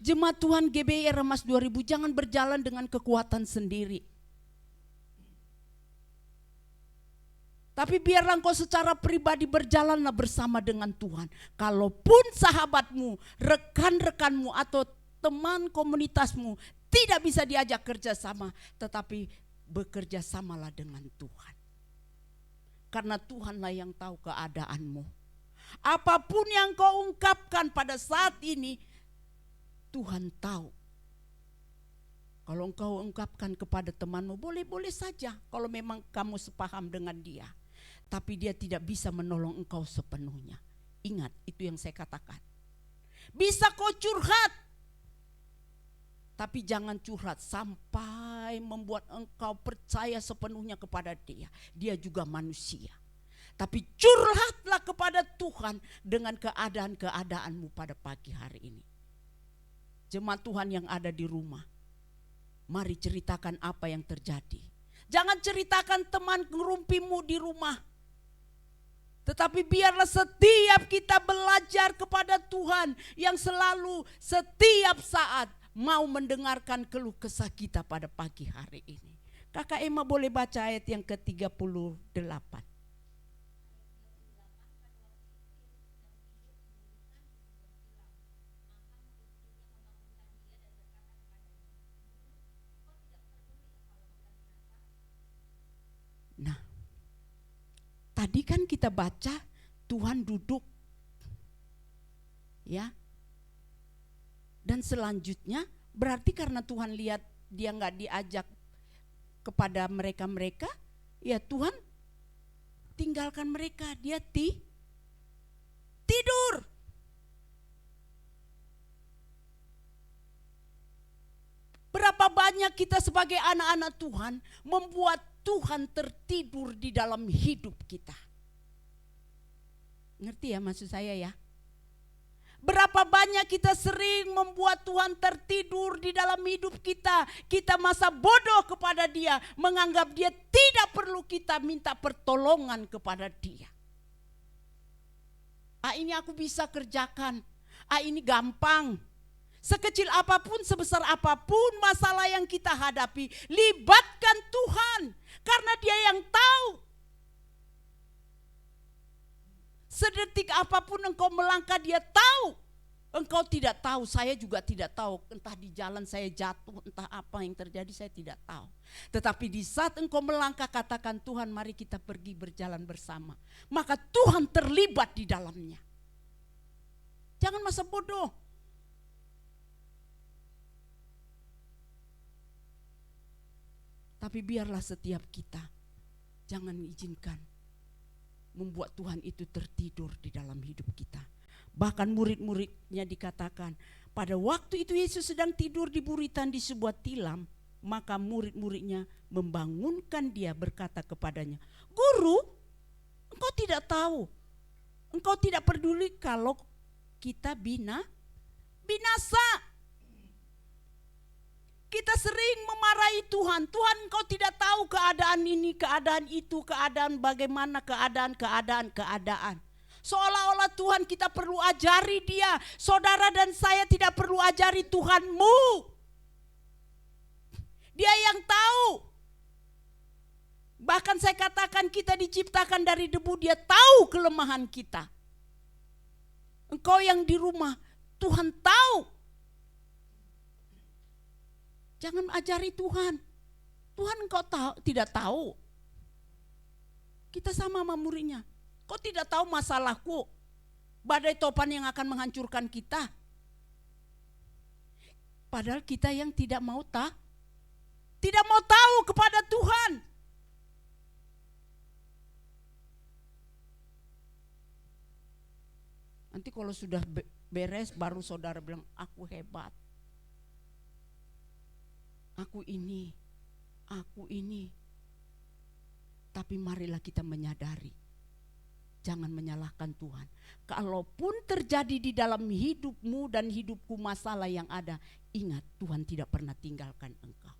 Jemaat Tuhan GBI Remas 2000 jangan berjalan dengan kekuatan sendiri. Tapi biarlah engkau secara pribadi berjalanlah bersama dengan Tuhan. Kalaupun sahabatmu, rekan-rekanmu atau teman komunitasmu tidak bisa diajak kerjasama, tetapi bekerja samalah dengan Tuhan. Karena Tuhanlah yang tahu keadaanmu. Apapun yang kau ungkapkan pada saat ini, Tuhan tahu. Kalau engkau ungkapkan kepada temanmu, boleh-boleh saja kalau memang kamu sepaham dengan dia. Tapi dia tidak bisa menolong engkau sepenuhnya. Ingat, itu yang saya katakan. Bisa kau curhat, tapi jangan curhat sampai membuat engkau percaya sepenuhnya kepada dia. Dia juga manusia. Tapi curhatlah kepada Tuhan dengan keadaan-keadaanmu pada pagi hari ini. Jemaat Tuhan yang ada di rumah, mari ceritakan apa yang terjadi. Jangan ceritakan teman ngerumpimu di rumah. Tetapi biarlah setiap kita belajar kepada Tuhan yang selalu setiap saat mau mendengarkan keluh kesah kita pada pagi hari ini. Kakak Emma boleh baca ayat yang ke-38. Nah, tadi kan kita baca Tuhan duduk, ya. Dan selanjutnya berarti karena Tuhan lihat dia nggak diajak kepada mereka-mereka, ya Tuhan tinggalkan mereka, dia tidur. Berapa banyak kita sebagai anak-anak Tuhan membuat Tuhan tertidur di dalam hidup kita. Ngerti ya maksud saya ya? Berapa banyak kita sering membuat Tuhan tertidur di dalam hidup kita. Kita masa bodoh kepada dia, menganggap dia tidak perlu kita minta pertolongan kepada dia. Ini aku bisa kerjakan. Ini gampang. Sekecil apapun, sebesar apapun masalah yang kita hadapi, libatkan Tuhan. Karena dia yang tahu. Sedetik apapun engkau melangkah, dia tahu. Engkau tidak tahu, saya juga tidak tahu. Entah di jalan saya jatuh, entah apa yang terjadi, saya tidak tahu. Tetapi di saat engkau melangkah, katakan Tuhan mari kita pergi berjalan bersama. Maka Tuhan terlibat di dalamnya. Jangan masa bodoh. Tapi biarlah setiap kita jangan izinkan membuat Tuhan itu tertidur di dalam hidup kita. Bahkan murid-muridnya dikatakan, pada waktu itu Yesus sedang tidur di buritan di sebuah tilam, maka murid-muridnya membangunkan dia berkata kepadanya, Guru, engkau tidak tahu, engkau tidak peduli kalau kita binasa. Kita sering memarahi Tuhan. Tuhan, engkau tidak tahu keadaan ini, keadaan itu, keadaan bagaimana, keadaan. Seolah-olah Tuhan kita perlu ajari dia. Saudara dan saya tidak perlu ajari Tuhanmu. Dia yang tahu. Bahkan saya katakan kita diciptakan dari debu, dia tahu kelemahan kita. Engkau yang di rumah, Tuhan tahu. Jangan ajari Tuhan. Tuhan engkau tidak tahu. Kita sama muridnya. Kau tidak tahu masalahku. Badai topan yang akan menghancurkan kita. Padahal kita yang tidak mau tahu kepada Tuhan. Nanti kalau sudah beres baru saudara bilang aku hebat. Aku ini. Tapi marilah kita menyadari. Jangan menyalahkan Tuhan. Kalaupun terjadi di dalam hidupmu dan hidupku masalah yang ada, ingat Tuhan tidak pernah tinggalkan engkau.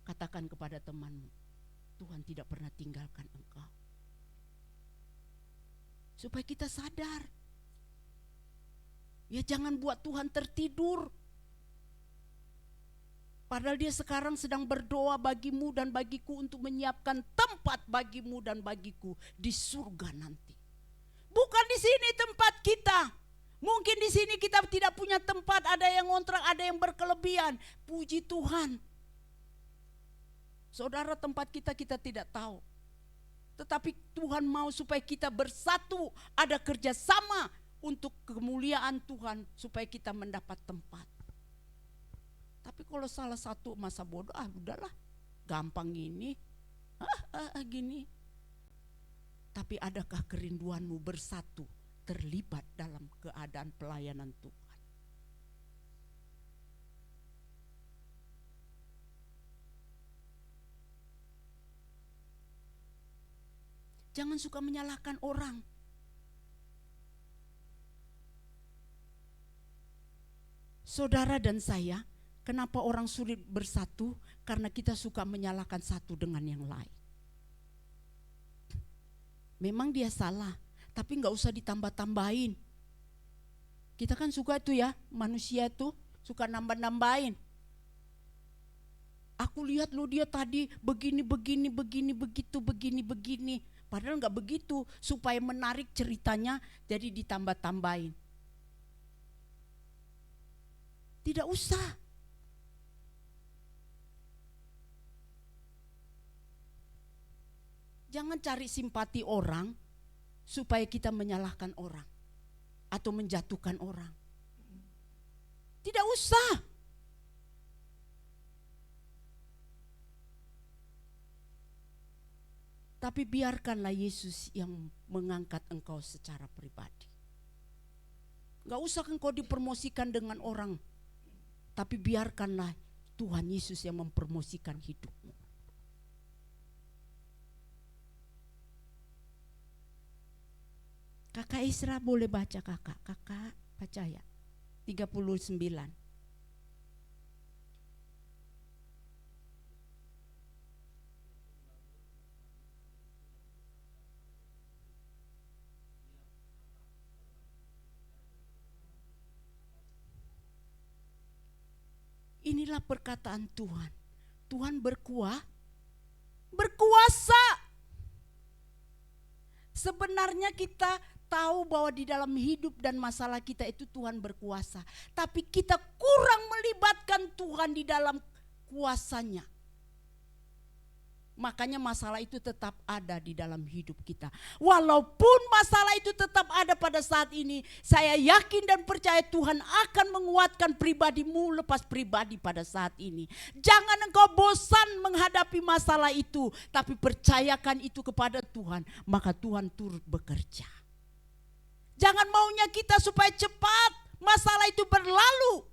Katakan kepada temanmu, Tuhan tidak pernah tinggalkan engkau. Supaya kita sadar. Ya jangan buat Tuhan tertidur. Padahal dia sekarang sedang berdoa bagimu dan bagiku untuk menyiapkan tempat bagimu dan bagiku di surga nanti. Bukan di sini tempat kita. Mungkin di sini kita tidak punya tempat, ada yang ngontrak, ada yang berkelebihan. Puji Tuhan. Saudara, tempat kita tidak tahu. Tetapi Tuhan mau supaya kita bersatu, ada kerjasama untuk kemuliaan Tuhan supaya kita mendapat tempat. Tapi kalau salah satu masa bodoh, udahlah, gampang ini, gini. Tapi adakah kerinduanmu bersatu, terlibat dalam keadaan pelayanan Tuhan? Jangan suka menyalahkan orang. Saudara dan saya, kenapa orang sulit bersatu? Karena kita suka menyalahkan satu dengan yang lain. Memang dia salah, tapi gak usah ditambah-tambahin. Kita kan suka itu ya, manusia itu suka nambah-nambahin. Aku lihat lo dia tadi begini, begitu, begini. Padahal gak begitu, supaya menarik ceritanya jadi ditambah-tambahin. Tidak usah. Jangan cari simpati orang supaya kita menyalahkan orang atau menjatuhkan orang. Tidak usah. Tapi biarkanlah Yesus yang mengangkat engkau secara pribadi. Gak usah engkau dipromosikan dengan orang, tapi biarkanlah Tuhan Yesus yang mempromosikan hidupmu. Kakak Isra boleh baca kakak baca ya. 39. Inilah perkataan Tuhan. Tuhan berkuasa. Sebenarnya kita tahu bahwa di dalam hidup dan masalah kita itu Tuhan berkuasa. Tapi kita kurang melibatkan Tuhan di dalam kuasanya. Makanya masalah itu tetap ada di dalam hidup kita. Walaupun masalah itu tetap ada pada saat ini, saya yakin dan percaya Tuhan akan menguatkan pribadimu lepas pribadi pada saat ini. Jangan engkau bosan menghadapi masalah itu, tapi percayakan itu kepada Tuhan, maka Tuhan turut bekerja. Jangan maunya kita supaya cepat masalah itu berlalu.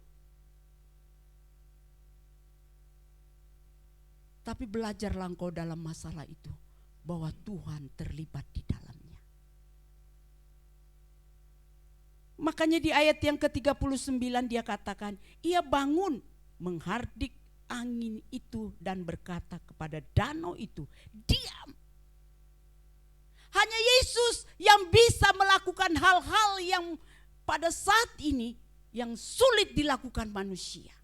Tapi belajarlah engkau dalam masalah itu, bahwa Tuhan terlibat di dalamnya. Makanya di ayat yang ke-39 dia katakan, ia bangun menghardik angin itu dan berkata kepada danau itu, diam. Hanya Yesus yang bisa melakukan hal-hal yang pada saat ini yang sulit dilakukan manusia.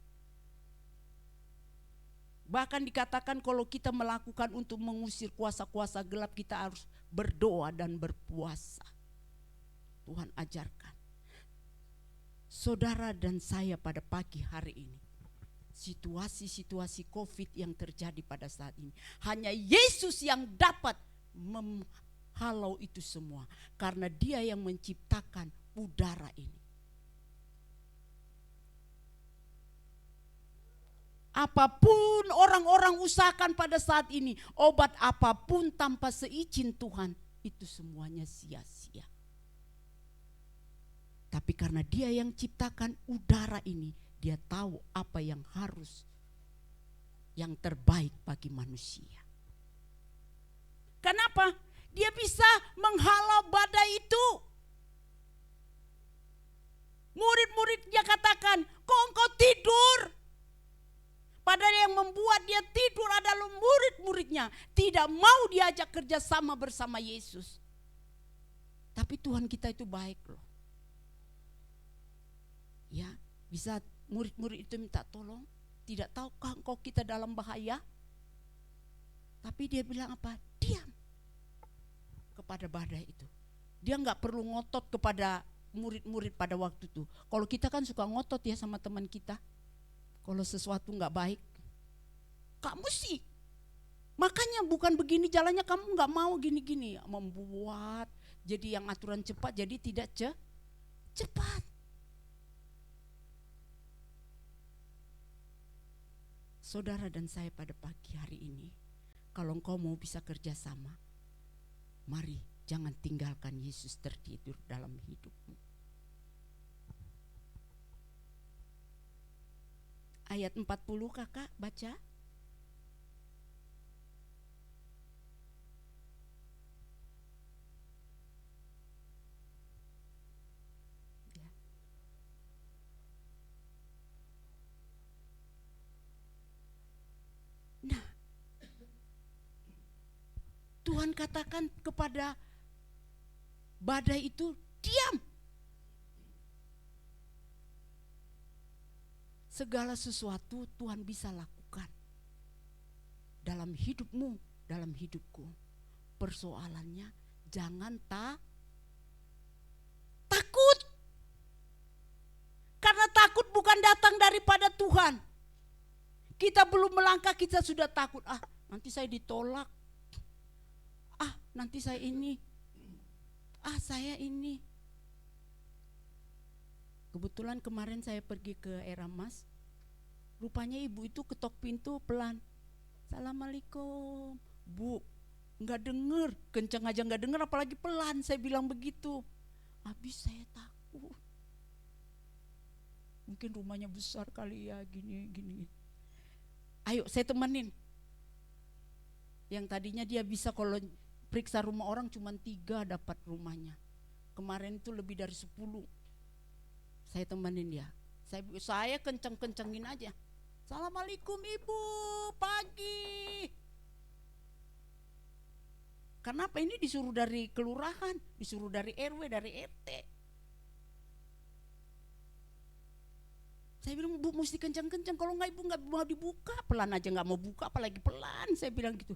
Bahkan dikatakan kalau kita melakukan untuk mengusir kuasa-kuasa gelap, kita harus berdoa dan berpuasa. Tuhan ajarkan. Saudara dan saya pada pagi hari ini, situasi-situasi COVID yang terjadi pada saat ini, hanya Yesus yang dapat menghalau itu semua. Karena dia yang menciptakan udara ini. Apapun orang-orang usahakan pada saat ini, obat apapun tanpa seizin Tuhan, itu semuanya sia-sia. Tapi karena dia yang ciptakan udara ini, dia tahu apa yang harus, yang terbaik bagi manusia. Kenapa? Dia bisa menghalau badai itu. Murid-muridnya katakan, kok engkau tidur? Padahal yang membuat dia tidur adalah murid-muridnya. Tidak mau diajak kerjasama bersama Yesus. Tapi Tuhan kita itu baik loh. Ya, bisa murid-murid itu minta tolong. Tidak tahukah engkau kita dalam bahaya? Tapi dia bilang apa? Diam kepada badai itu. Dia nggak perlu ngotot kepada murid-murid pada waktu itu. Kalau kita kan suka ngotot ya sama teman kita. Kalau sesuatu nggak baik, kamu sih. Makanya bukan begini jalannya, kamu nggak mau gini-gini. Membuat jadi yang aturan cepat jadi tidak cepat. Saudara dan saya pada pagi hari ini, kalau engkau mau bisa kerjasama, mari jangan tinggalkan Yesus tertidur dalam hidupmu. Ayat 40 kakak baca. Nah, Tuhan katakan kepada badai itu, diam. Segala sesuatu Tuhan bisa lakukan dalam hidupmu, dalam hidupku. Persoalannya jangan takut. Karena takut bukan datang daripada Tuhan. Kita belum melangkah kita sudah takut. Nanti saya ditolak. Nanti saya ini. Saya ini. Kebetulan kemarin saya pergi ke Eramas. Rupanya ibu itu ketok pintu pelan. Assalamualaikum. Bu, enggak denger, kencang aja enggak denger apalagi pelan. Saya bilang begitu. Habis saya takut. Mungkin rumahnya besar kali ya, gini. Ayo saya temenin. Yang tadinya dia bisa kalau periksa rumah orang cuma 3 dapat rumahnya. Kemarin itu lebih dari 10. Saya temenin dia. Saya kenceng-kencengin aja. Assalamualaikum ibu, pagi. Kenapa ini disuruh dari kelurahan, disuruh dari RW, dari RT. Saya bilang, Bu mesti kencang-kencang, kalau enggak ibu enggak mau dibuka. Pelan aja enggak mau buka, apalagi pelan. Saya bilang gitu.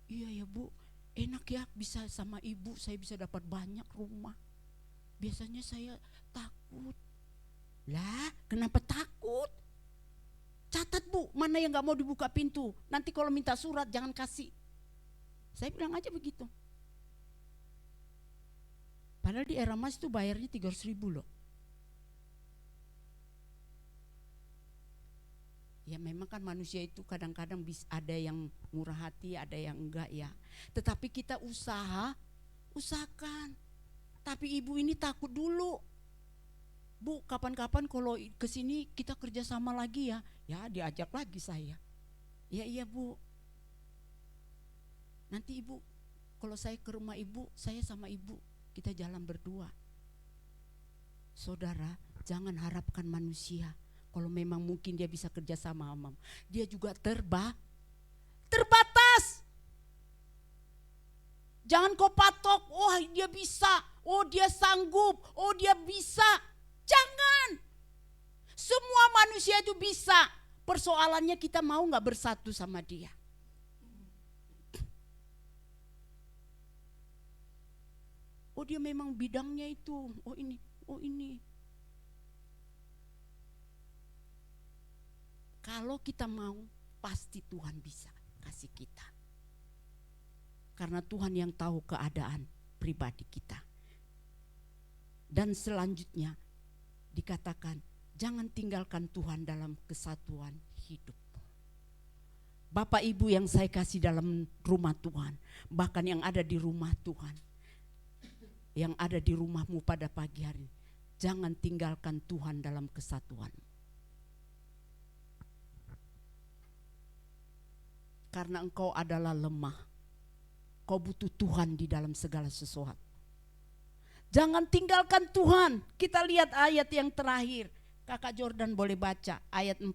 Iya ya Bu, enak ya bisa sama ibu, saya bisa dapat banyak rumah. Biasanya saya takut. Lah, kenapa takut? Catat Bu, mana yang enggak mau dibuka pintu. Nanti kalau minta surat jangan kasih. Saya bilang aja begitu. Padahal di Eramas itu bayarnya 300.000 loh. Ya memang kan manusia itu kadang-kadang ada yang murah hati, ada yang enggak ya. Tetapi kita usahakan. Tapi ibu ini takut dulu. Bu, kapan-kapan kalau kesini kita kerjasama lagi ya. Ya diajak lagi saya. Ya iya Bu. Nanti ibu, kalau saya ke rumah ibu, saya sama ibu, kita jalan berdua. Saudara, jangan harapkan manusia. Kalau memang mungkin dia bisa kerja sama Amam, dia juga terbatas. Jangan kau patok, oh dia bisa, oh dia sanggup, oh dia bisa. Jangan. Semua manusia itu bisa. Persoalannya kita mau gak bersatu sama dia. Oh dia memang bidangnya itu, oh ini. Kalau kita mau, pasti Tuhan bisa kasih kita. Karena Tuhan yang tahu keadaan pribadi kita. Dan selanjutnya dikatakan, jangan tinggalkan Tuhan dalam kesatuan hidup. Bapak Ibu yang saya kasih dalam rumah Tuhan, bahkan yang ada di rumah Tuhan, yang ada di rumahmu pada pagi hari, jangan tinggalkan Tuhan dalam kesatuan. Karena engkau adalah lemah. Kau butuh Tuhan di dalam segala sesuatu. Jangan tinggalkan Tuhan. Kita lihat ayat yang terakhir. Kakak Jordan boleh baca ayat 41.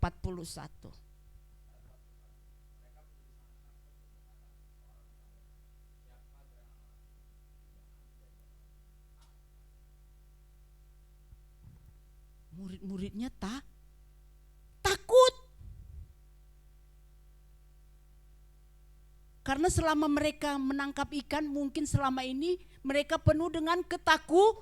Murid-muridnya takut. Karena selama mereka menangkap ikan, mungkin selama ini mereka penuh dengan ketakutan.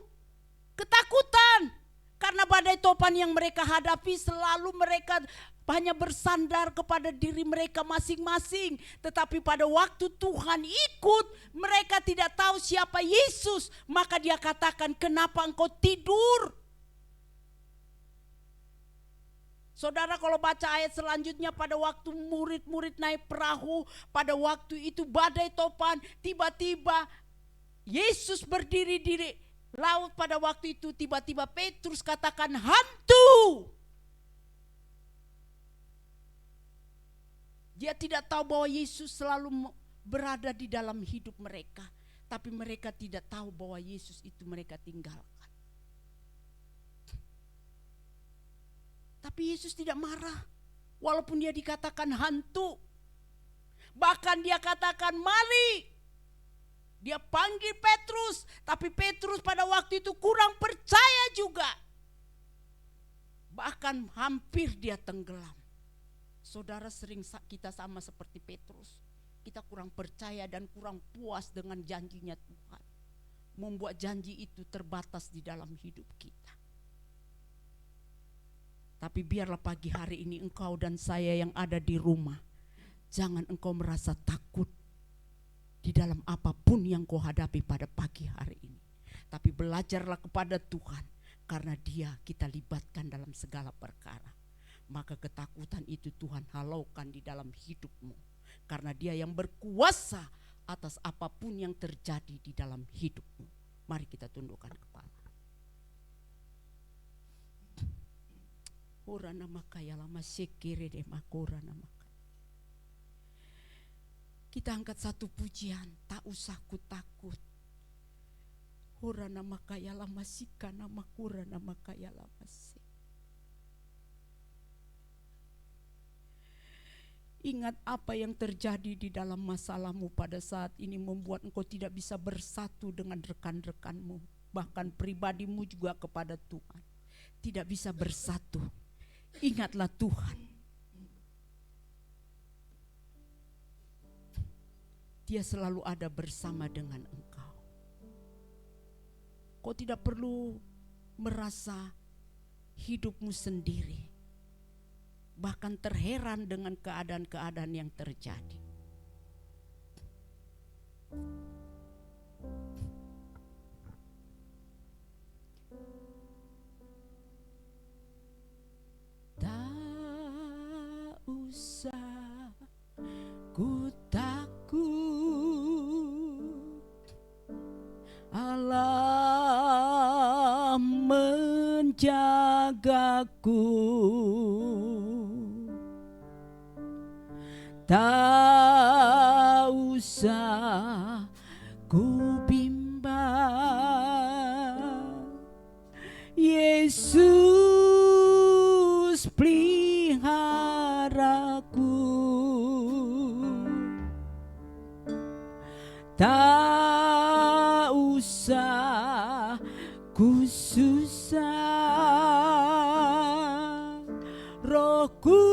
Karena badai topan yang mereka hadapi selalu mereka hanya bersandar kepada diri mereka masing-masing. Tetapi pada waktu Tuhan ikut, mereka tidak tahu siapa Yesus. Maka dia katakan, kenapa engkau tidur? Saudara, kalau baca ayat selanjutnya, pada waktu murid-murid naik perahu, pada waktu itu badai topan, tiba-tiba Yesus berdiri di laut. Pada waktu itu tiba-tiba Petrus katakan, hantu. Dia tidak tahu bahwa Yesus selalu berada di dalam hidup mereka. Tapi mereka tidak tahu bahwa Yesus itu mereka tinggalkan. Tapi Yesus tidak marah. Walaupun dia dikatakan hantu. Bahkan dia katakan, mari. Dia panggil Petrus. Tapi Petrus pada waktu itu kurang percaya juga. Bahkan hampir dia tenggelam. Saudara, sering kita sama seperti Petrus. Kita kurang percaya dan kurang puas dengan janjinya Tuhan. Membuat janji itu terbatas di dalam hidup kita. Tapi biarlah pagi hari ini engkau dan saya yang ada di rumah, jangan engkau merasa takut di dalam apapun yang kau hadapi pada pagi hari ini. Tapi belajarlah kepada Tuhan, karena Dia kita libatkan dalam segala perkara. Maka ketakutan itu Tuhan halaukan di dalam hidupmu. Karena Dia yang berkuasa atas apapun yang terjadi di dalam hidupmu. Mari kita tundukkan kepala. Ora nama kaya lama sekere de makora nama. Kita angkat satu pujian, tak usah ku takut. Ora nama kaya lama sika nama kura nama kaya lama se. Ingat apa yang terjadi di dalam masalahmu pada saat ini membuat engkau tidak bisa bersatu dengan rekan-rekanmu. Bahkan pribadimu juga kepada Tuhan. Tidak bisa bersatu. Ingatlah Tuhan. Dia selalu ada bersama dengan engkau. Kau tidak perlu merasa hidupmu sendiri. Bahkan terheran dengan keadaan-keadaan yang terjadi. Tak usah ku takut, Allah menjagaku. Tak usah ku bimbang, Yesus peliharaku. Tak usah ku susah, Roh Kudus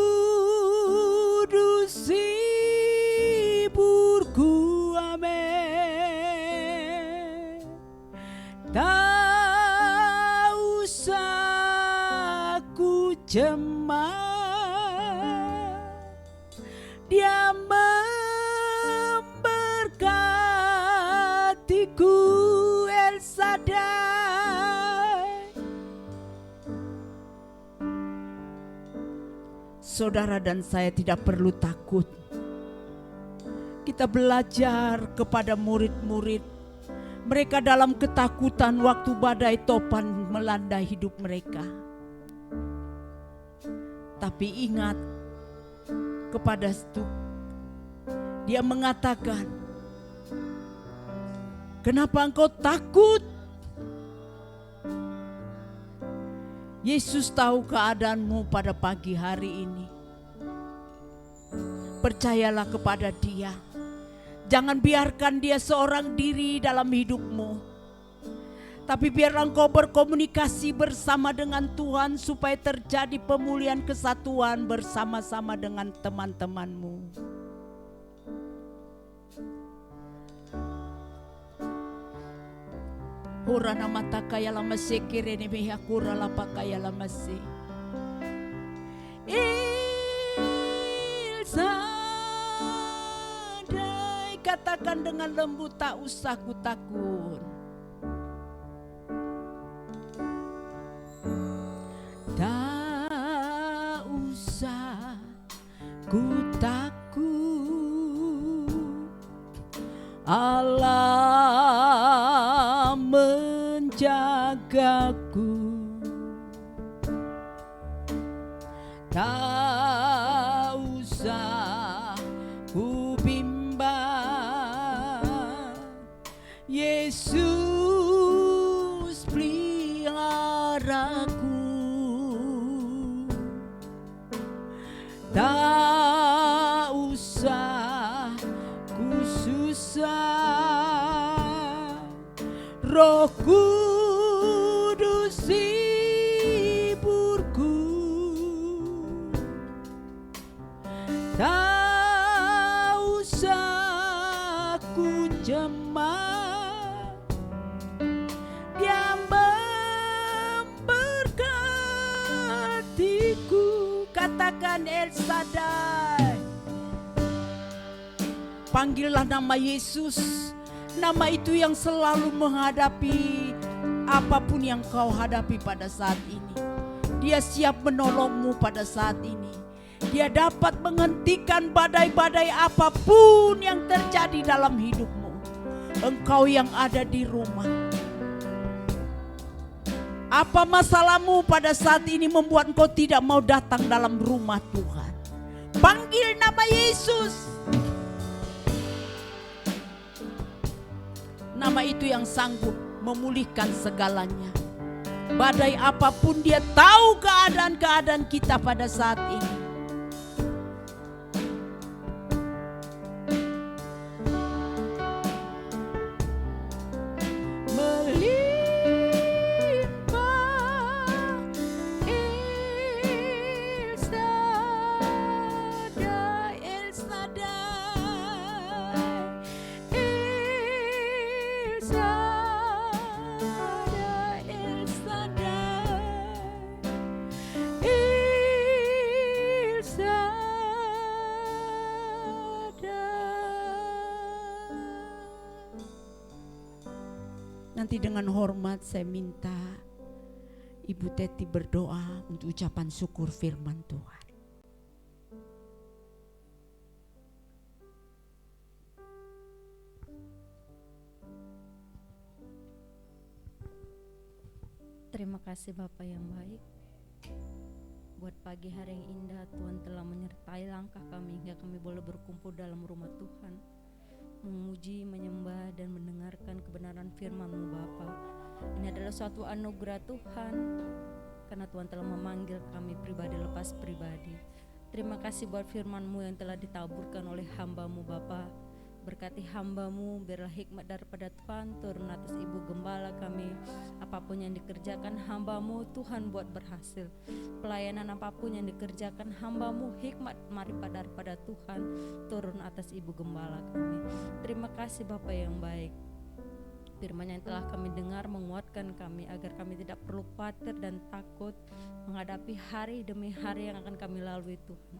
hiburku, amin. Tak usah ku cemas, Dia memberkatiku, El Shaddai. Saudara dan saya tidak perlu takut. Kita belajar kepada murid-murid. Mereka dalam ketakutan waktu badai topan melanda hidup mereka. Tapi ingat kepada itu, Dia mengatakan, kenapa engkau takut? Yesus tahu keadaanmu pada pagi hari ini. Percayalah kepada Dia. Jangan biarkan Dia seorang diri dalam hidupmu. Tapi biarlah engkau berkomunikasi bersama dengan Tuhan supaya terjadi pemulihan kesatuan bersama-sama dengan teman-temanmu. Hora nama takaya lama sekere ne meha kura lapa kaya lama se. Ilsadai, katakan dengan lembut, tak usah ku takut. Tak usah ku takut, Allah menjagaku. Tak usah ku bimbang, Yesus peliharaku. Tak usah ku susah, Roh Kudus hiburku. Tak usah ku cemas, Dia memberkatiku. Katakan El Shaddai. Panggillah nama Yesus, nama itu yang selalu menghadapi apapun yang kau hadapi pada saat ini. Dia siap menolongmu pada saat ini. Dia dapat menghentikan badai-badai apapun yang terjadi dalam hidupmu. Engkau yang ada di rumah, apa masalahmu pada saat ini membuat engkau tidak mau datang dalam rumah Tuhan? Panggil nama Yesus. Nama itu yang sanggup memulihkan segalanya. Badai apapun, Dia tahu keadaan-keadaan kita pada saat ini. Nanti dengan hormat saya minta Ibu Teti berdoa untuk ucapan syukur firman Tuhan. Terima kasih Bapak yang baik. Buat pagi hari yang indah, Tuhan telah menyertai langkah kami hingga kami boleh berkumpul dalam rumah Tuhan, memuji, menyembah, dan mendengarkan kebenaran firman-Mu Bapa. Ini adalah suatu anugerah Tuhan, karena Tuhan telah memanggil kami pribadi lepas pribadi. Terima kasih buat firman-Mu yang telah ditaburkan oleh hamba-Mu Bapa. Berkati hamba-Mu, biarlah hikmat daripada Tuhan turun atas Ibu Gembala kami. Apapun yang dikerjakan hamba-Mu, Tuhan buat berhasil. Pelayanan apapun yang dikerjakan hamba-Mu, hikmat daripada Tuhan turun atas Ibu Gembala kami. Terima kasih Bapa yang baik. Firman yang telah kami dengar menguatkan kami agar kami tidak perlu khawatir dan takut menghadapi hari demi hari yang akan kami lalui Tuhan.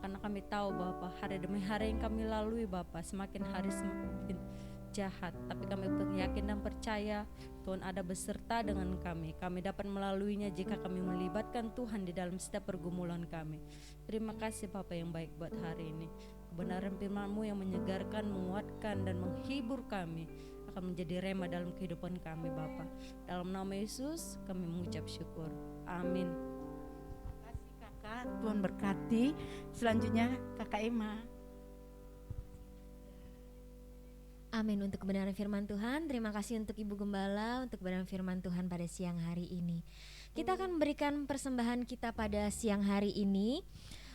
Karena kami tahu Bapa, hari demi hari yang kami lalui Bapa, semakin hari semakin jahat. Tapi kami yakin dan percaya Tuhan ada beserta dengan kami. Kami dapat melaluinya jika kami melibatkan Tuhan di dalam setiap pergumulan kami. Terima kasih Bapa yang baik buat hari ini. Kebenaran firman-Mu yang menyegarkan, menguatkan, dan menghibur kami akan menjadi rema dalam kehidupan kami Bapa. Dalam nama Yesus kami mengucap syukur. Amin. Terima kasih Kakak, Tuhan berkati. Selanjutnya Kakak Emma. Amin untuk kebenaran firman Tuhan. Terima kasih untuk Ibu Gembala untuk kebenaran firman Tuhan pada siang hari ini. Kita akan memberikan persembahan kita pada siang hari ini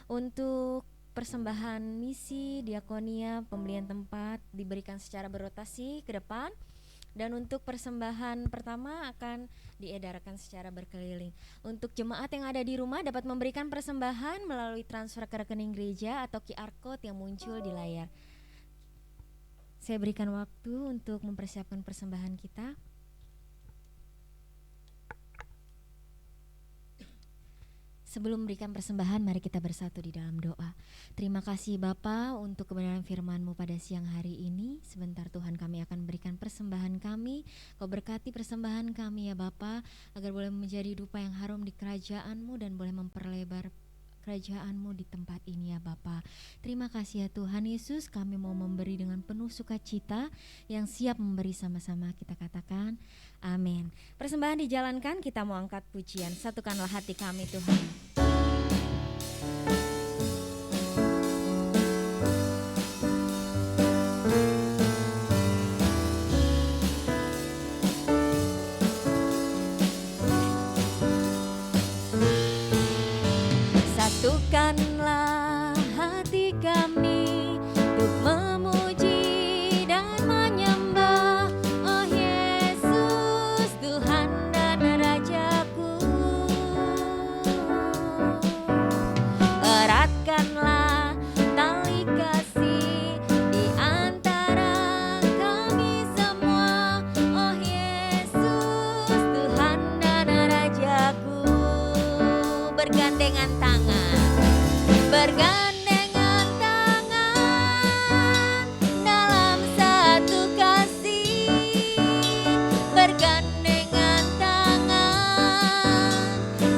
untuk persembahan misi, diakonia, pembelian tempat diberikan secara berotasi ke depan. Dan untuk persembahan pertama akan diedarkan secara berkeliling. Untuk jemaat yang ada di rumah dapat memberikan persembahan melalui transfer ke rekening gereja atau QR code yang muncul di layar. Saya berikan waktu untuk mempersiapkan persembahan kita. Sebelum memberikan persembahan, mari kita bersatu di dalam doa. Terima kasih Bapa untuk kebenaran firman-Mu pada siang hari ini. Sebentar Tuhan, kami akan berikan persembahan kami. Kau berkati persembahan kami ya Bapa, agar boleh menjadi dupa yang harum di kerajaan-Mu dan boleh memperlebar kerajaan-Mu di tempat ini ya Bapa. Terima kasih ya Tuhan Yesus, kami mau memberi dengan penuh sukacita, yang siap memberi sama-sama kita katakan amin. Persembahan dijalankan, kita mau angkat pujian. Satukanlah hati kami Tuhan. Satukanlah hati kami untuk memuji dan menyembah, oh Yesus Tuhan dan Rajaku. Eratkanlah tali kasih di antara kami semua, oh Yesus Tuhan dan Rajaku. Bergandengan tangan, bergandengan tangan dalam satu kasih, bergandengan tangan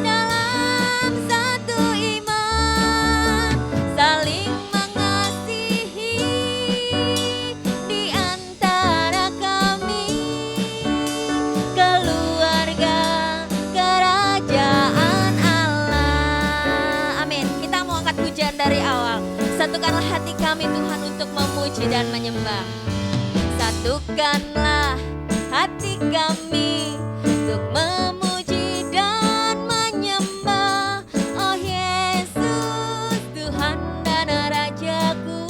dalam satu iman, saling mengasihi di antara kami, keluarga kerajaan Allah. Amin. Kita mau angkat pujian dari awal. Satukanlah hati kami Tuhan untuk memuji dan menyembah. Satukanlah hati kami untuk memuji dan menyembah, oh Yesus Tuhan dan Rajaku.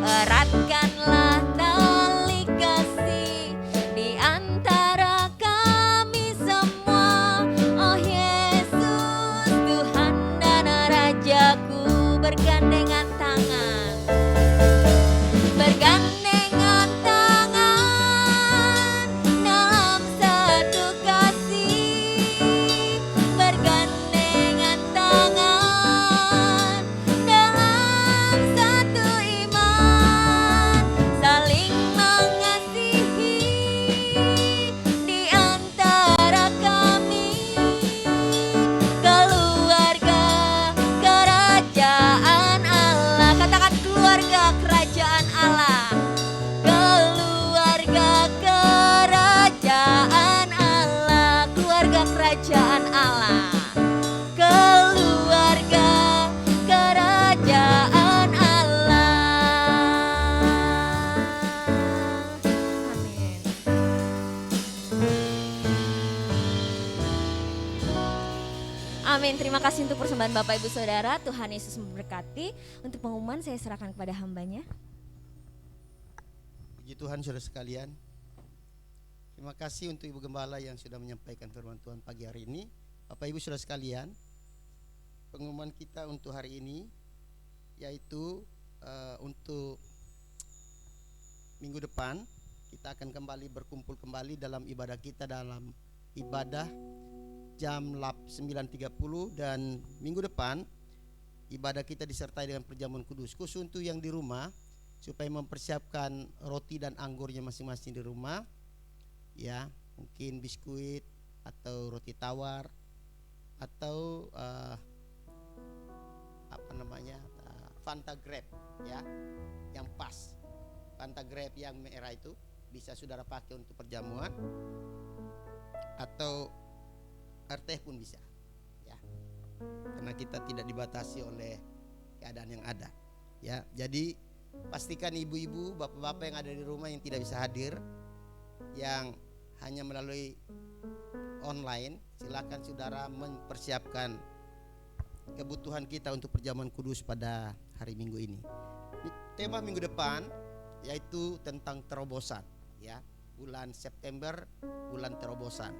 Eratkanlah tali kasih di antara kami semua, oh Yesus Tuhan dan Rajaku. Bergandengan tangan, bergandengan tangan dalam satu kasih, bergandengan tangan dalam satu iman, saling mengasihi di antara kami, keluarga kerajaan Allah. Katakan keluarga kerajaan Allah. Keluarga kerajaan Allah. Keluarga kerajaan Allah. Keluarga kerajaan Allah. Amin. Amin. Terima kasih untuk persembahan Bapak Ibu Saudara. Tuhan Yesus memberkati. Untuk pengumuman saya serahkan kepada hambanya. Puji Tuhan saudara sekalian. Terima kasih untuk Ibu Gembala yang sudah menyampaikan firman Tuhan pagi hari ini. Bapak Ibu saudara sekalian, pengumuman kita untuk hari ini yaitu untuk minggu depan kita akan kembali berkumpul kembali dalam ibadah kita, dalam ibadah jam 9.30, dan minggu depan ibadah kita disertai dengan perjamuan kudus. Khusus untuk yang di rumah, supaya mempersiapkan roti dan anggurnya masing-masing di rumah, ya, mungkin biskuit atau roti tawar atau Fanta Grape, ya, yang pas. Fanta Grape yang merah itu bisa saudara pakai untuk perjamuan, atau air teh pun bisa, ya, karena kita tidak dibatasi oleh keadaan yang ada, ya. Jadi pastikan ibu-ibu, bapak-bapak yang ada di rumah yang tidak bisa hadir, yang hanya melalui online, silakan saudara mempersiapkan kebutuhan kita untuk perjamuan kudus pada hari Minggu ini. Tema minggu depan yaitu tentang terobosan, ya, bulan September, bulan terobosan.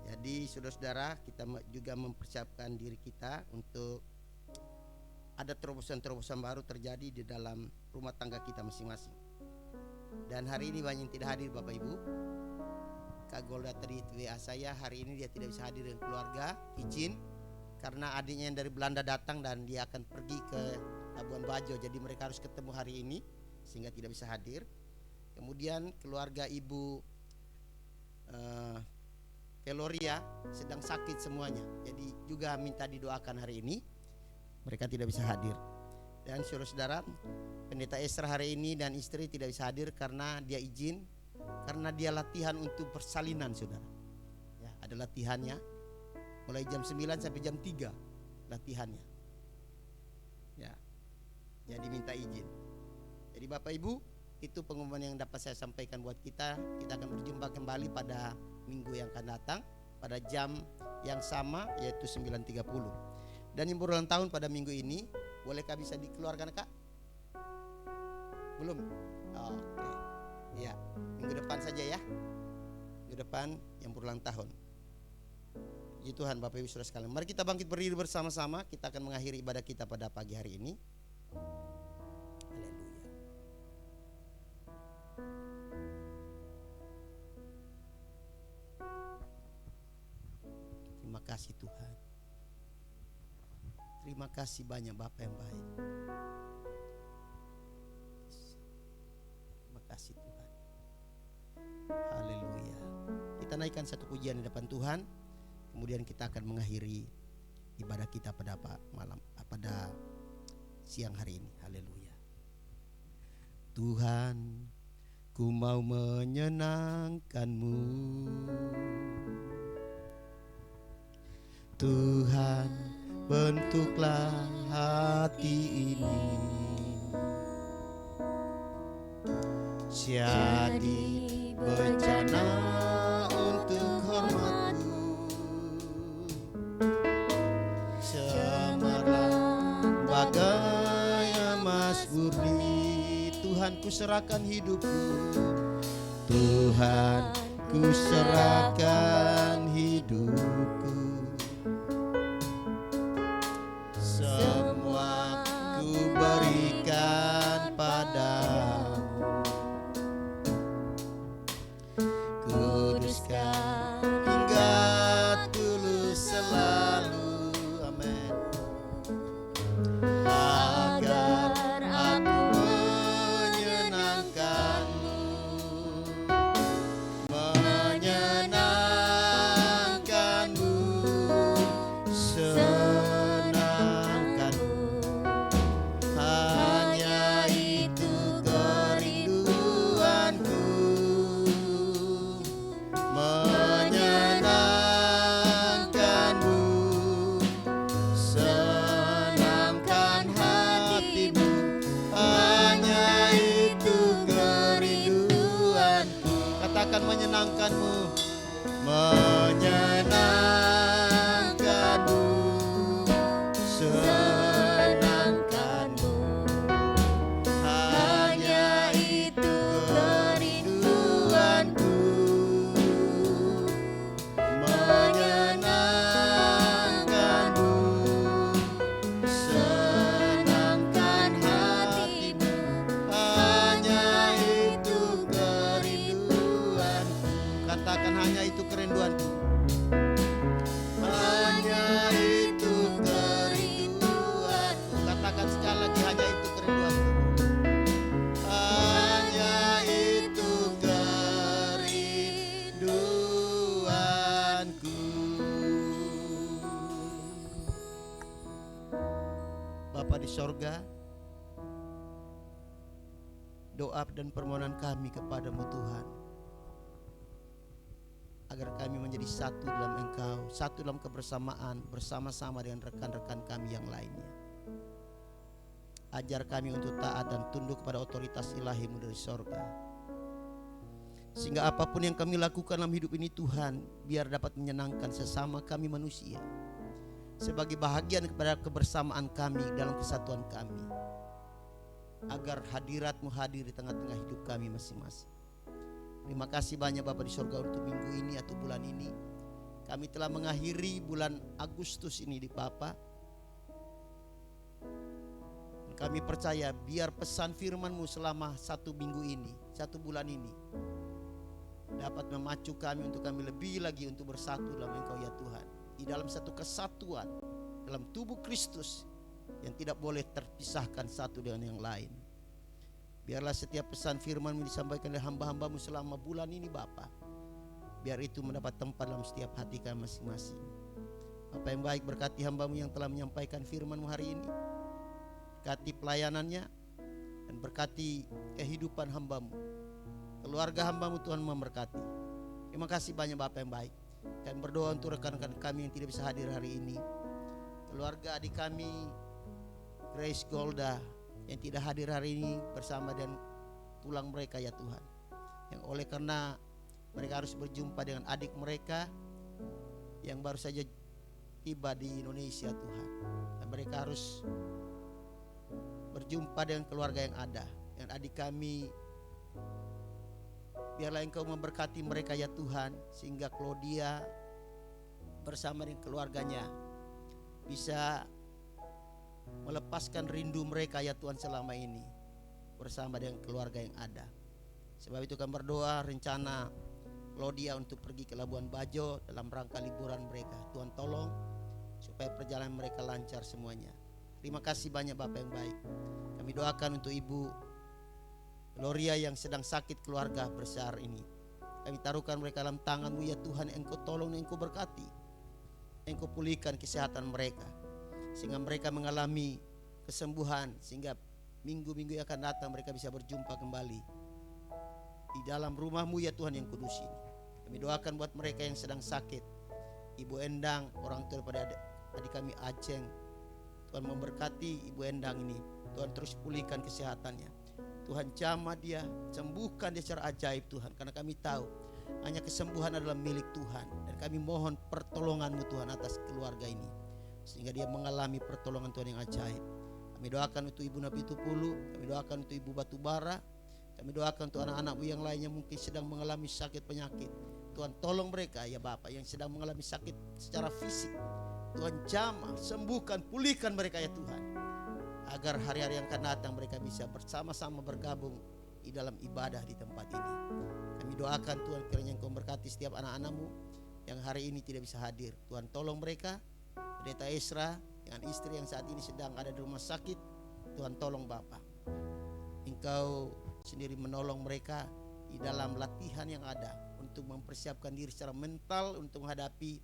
Jadi saudara-saudara, kita juga mempersiapkan diri kita untuk ada terobosan-terobosan baru terjadi di dalam rumah tangga kita masing-masing. Dan hari ini banyak yang tidak hadir Bapak Ibu. Kak Golda tadi WA saya, hari ini dia tidak bisa hadir dengan keluarga, izin karena adiknya yang dari Belanda datang dan dia akan pergi ke Labuan Bajo, jadi mereka harus ketemu hari ini sehingga tidak bisa hadir. Kemudian keluarga Ibu Veloria sedang sakit semuanya, jadi juga minta didoakan hari ini, mereka tidak bisa hadir. Dan saudara-saudara, Pendeta Esra hari ini dan istri tidak bisa hadir karena dia izin, karena dia latihan untuk persalinan, saudara. Ya, ada latihannya mulai jam 9 sampai jam 3 latihannya. Ya. Jadi minta izin. Jadi Bapak Ibu, itu pengumuman yang dapat saya sampaikan buat kita. Kita akan berjumpa kembali pada minggu yang akan datang pada jam yang sama, yaitu 9.30. Dan yang berulang tahun pada minggu ini, bolehkah bisa dikeluarkan Kak? Belum? Oke. Ya, minggu depan saja ya. Minggu depan yang berulang tahun. Puji Tuhan Bapak Ibu Saudara sekalian. Mari kita bangkit berdiri bersama-sama. Kita akan mengakhiri ibadah kita pada pagi hari ini. Haleluya. Terima kasih Tuhan. Terima kasih banyak Bapak yang baik. Terima kasih Tuhan. Haleluya. Kita naikkan satu pujian di depan Tuhan. Kemudian kita akan mengakhiri ibadah kita pada pada siang hari ini. Haleluya. Tuhan, ku mau menyenangkan-Mu. Tuhan, bentuklah hati ini jadi bencana untuk hormat-Mu. Cemerlang bagai emas murni. Tuhan, ku serahkan hidupku. Tuhan, ku serahkan hidupku. Semua ku berikan padamu. Kuduskan hingga tulus selalu. Amin. Agar aku menyenangkan-Mu. Menyenangkan-Mu. Senangkan-Mu. Hanya itu kerinduanku. Menyenangkan-Mu. Senangkan hati-Mu. Hanya itu kerinduanku. Katakan menyenangkan-Mu. Menyenangkan-Mu. Senangkan-Mu. Hanya itu kerinduanku. Menyenangkan-Mu. Senangkan hati-Mu. Hanya itu kerinduanku. Katakan hanya itu kerinduanku. Hanya itu kerinduanku. Katakan sekali lagi, hanya itu kerinduanku. Hanya itu kerinduanku. Bapa di sorga, doa dan permohonan kami kepadamu Tuhan, agar kami menjadi satu dalam Engkau, satu dalam kebersamaan bersama-sama dengan rekan-rekan kami yang lainnya. Ajar kami untuk taat dan tunduk kepada otoritas ilahi-Mu dari sorga, sehingga apapun yang kami lakukan dalam hidup ini Tuhan, biar dapat menyenangkan sesama kami manusia, sebagai bahagian kepada kebersamaan kami dalam kesatuan kami, agar hadirat-Mu hadir di tengah-tengah hidup kami masing-masing. Terima kasih banyak Bapa di sorga untuk minggu ini atau bulan ini. Kami telah mengakhiri bulan Agustus ini di Bapa. Kami percaya biar pesan firman-Mu selama 1 minggu ini, 1 bulan ini dapat memacu kami untuk kami lebih lagi untuk bersatu dalam Engkau ya Tuhan. Di dalam satu kesatuan dalam tubuh Kristus yang tidak boleh terpisahkan satu dengan yang lain. Biarlah setiap pesan firman-Mu disampaikan oleh hamba-hamba-Mu selama bulan ini Bapa, biar itu mendapat tempat dalam setiap hati kami masing-masing. Bapa yang baik, berkati hamba-Mu yang telah menyampaikan firman-Mu hari ini. Berkati pelayanannya dan berkati kehidupan hamba-Mu. Keluarga hamba-Mu Tuhan memberkati. Terima kasih banyak Bapa yang baik. Kami berdoa untuk rekan-rekan kami yang tidak bisa hadir hari ini. Keluarga adik kami Grace Golda yang tidak hadir hari ini bersama dengan tulang mereka ya Tuhan. Yang oleh karena mereka harus berjumpa dengan adik mereka yang baru saja tiba di Indonesia Tuhan. Dan mereka harus berjumpa dengan keluarga yang ada. Dengan adik kami, biarlah Engkau memberkati mereka ya Tuhan, sehingga Claudia bersama dengan keluarganya bisa melepaskan rindu mereka ya Tuhan selama ini bersama dengan keluarga yang ada. Sebab itu kami berdoa rencana Claudia untuk pergi ke Labuan Bajo dalam rangka liburan mereka. Tuhan tolong supaya perjalanan mereka lancar semuanya. Terima kasih banyak Bapak yang baik. Kami doakan untuk Ibu Gloria yang sedang sakit keluarga besar ini. Kami taruhkan mereka dalam tangan-Mu ya Tuhan. Engkau tolong, Engkau berkati, Engkau pulihkan kesehatan mereka, sehingga mereka mengalami kesembuhan, sehingga minggu-minggu yang akan datang mereka bisa berjumpa kembali di dalam rumah-Mu ya Tuhan yang kudus ini. Kami doakan buat mereka yang sedang sakit, Ibu Endang, orang tua pada adik kami Aceng. Tuhan memberkati Ibu Endang ini. Tuhan terus pulihkan kesehatannya. Tuhan jamah dia, sembuhkan dia secara ajaib Tuhan. Karena kami tahu hanya kesembuhan adalah milik Tuhan. Dan kami mohon pertolongan-Mu Tuhan atas keluarga ini, sehingga dia mengalami pertolongan Tuhan yang ajaib. Kami doakan untuk Ibu Nabi Tupulu, kami doakan untuk Ibu Batubara, kami doakan untuk anak-anak-Mu yang lainnya mungkin sedang mengalami sakit penyakit. Tuhan tolong mereka ya Bapak yang sedang mengalami sakit secara fisik. Tuhan jamah, sembuhkan, pulihkan mereka ya Tuhan, agar hari-hari yang akan datang mereka bisa bersama-sama bergabung di dalam ibadah di tempat ini. Kami doakan Tuhan kiranya Engkau memberkati setiap anak-anak-Mu yang hari ini tidak bisa hadir. Tuhan tolong mereka. Pendeta Esra dengan istri yang saat ini sedang ada di rumah sakit, Tuhan tolong Bapa. Engkau sendiri menolong mereka di dalam latihan yang ada untuk mempersiapkan diri secara mental untuk menghadapi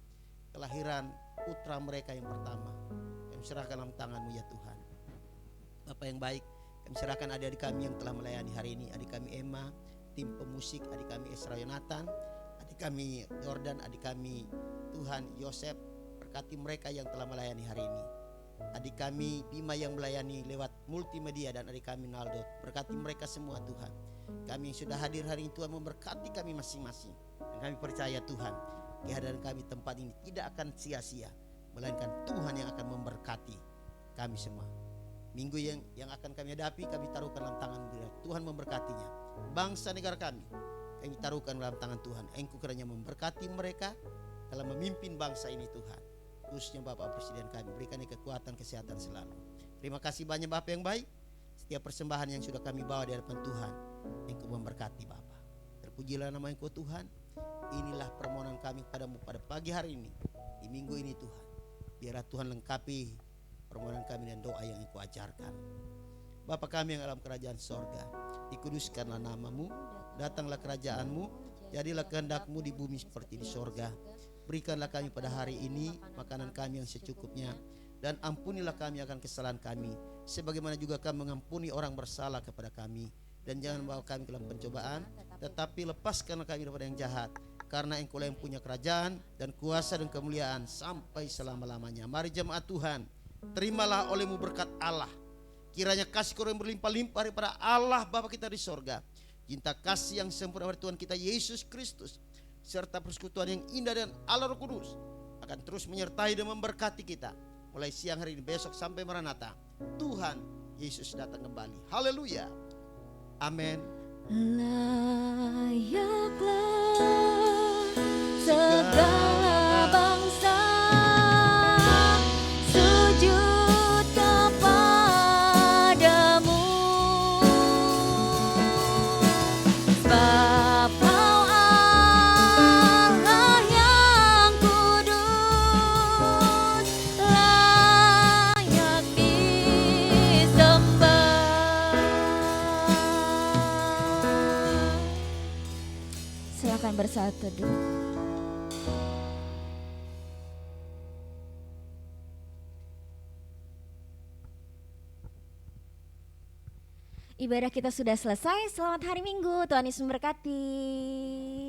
kelahiran putra mereka yang pertama. Kami serahkan dalam tangan-Mu ya Tuhan. Bapa yang baik, kami serahkan adik-adik kami yang telah melayani hari ini. Adik kami Emma, tim pemusik, adik kami Esra Yonatan, adik kami Jordan, adik kami Tuhan Yosef. Berkati mereka yang telah melayani hari ini. Adik kami Bima yang melayani lewat multimedia, dan adik kami Naldo. Berkati mereka semua Tuhan. Kami yang sudah hadir hari ini Tuhan memberkati kami masing-masing. Dan kami percaya Tuhan, kehadiran kami tempat ini tidak akan sia-sia, melainkan Tuhan yang akan memberkati kami semua. Minggu yang akan kami hadapi kami taruhkan dalam tangan Tuhan, memberkatinya. Bangsa negara kami taruhkan dalam tangan Tuhan. Engkau kiranya memberkati mereka dalam memimpin bangsa ini Tuhan. Khususnya Bapak Presiden kami, berikan kekuatan, kesehatan selalu. Terima kasih banyak Bapak yang baik. Setiap persembahan yang sudah kami bawa di hadapan Tuhan, Engkau memberkati Bapak. Terpujilah nama Engkau Tuhan. Inilah permohonan kami kepadamu pada pagi hari ini, di minggu ini Tuhan. Biarlah Tuhan lengkapi permohonan kami dan doa yang Engkau ajarkan. Bapa kami yang dalam kerajaan sorga, dikuduskanlah nama-Mu, datanglah kerajaan-Mu, jadilah kehendak-Mu di bumi seperti di sorga. Berikanlah kami pada hari ini makanan kami yang secukupnya, dan ampunilah kami akan kesalahan kami, sebagaimana juga kami mengampuni orang bersalah kepada kami. Dan jangan bawa kami ke dalam pencobaan, tetapi lepaskanlah kami daripada yang jahat, karena Engkau yang punya kerajaan dan kuasa dan kemuliaan sampai selama-lamanya. Mari jemaat Tuhan, terimalah oleh-Mu berkat Allah. Kiranya kasih Kau yang berlimpah-limpah daripada Allah Bapa kita di sorga, cinta kasih yang sempurna dari Tuhan kita Yesus Kristus, serta persekutuan yang indah dan Allah Roh Kudus akan terus menyertai dan memberkati kita mulai siang hari ini, besok sampai Maranatha. Tuhan Yesus datang kembali. Haleluya. Amin. Layaklah segala bangsa sujud kepada akan bersatu teduh. Ibadah kita sudah selesai. Selamat hari Minggu. Tuhan Yesus memberkati.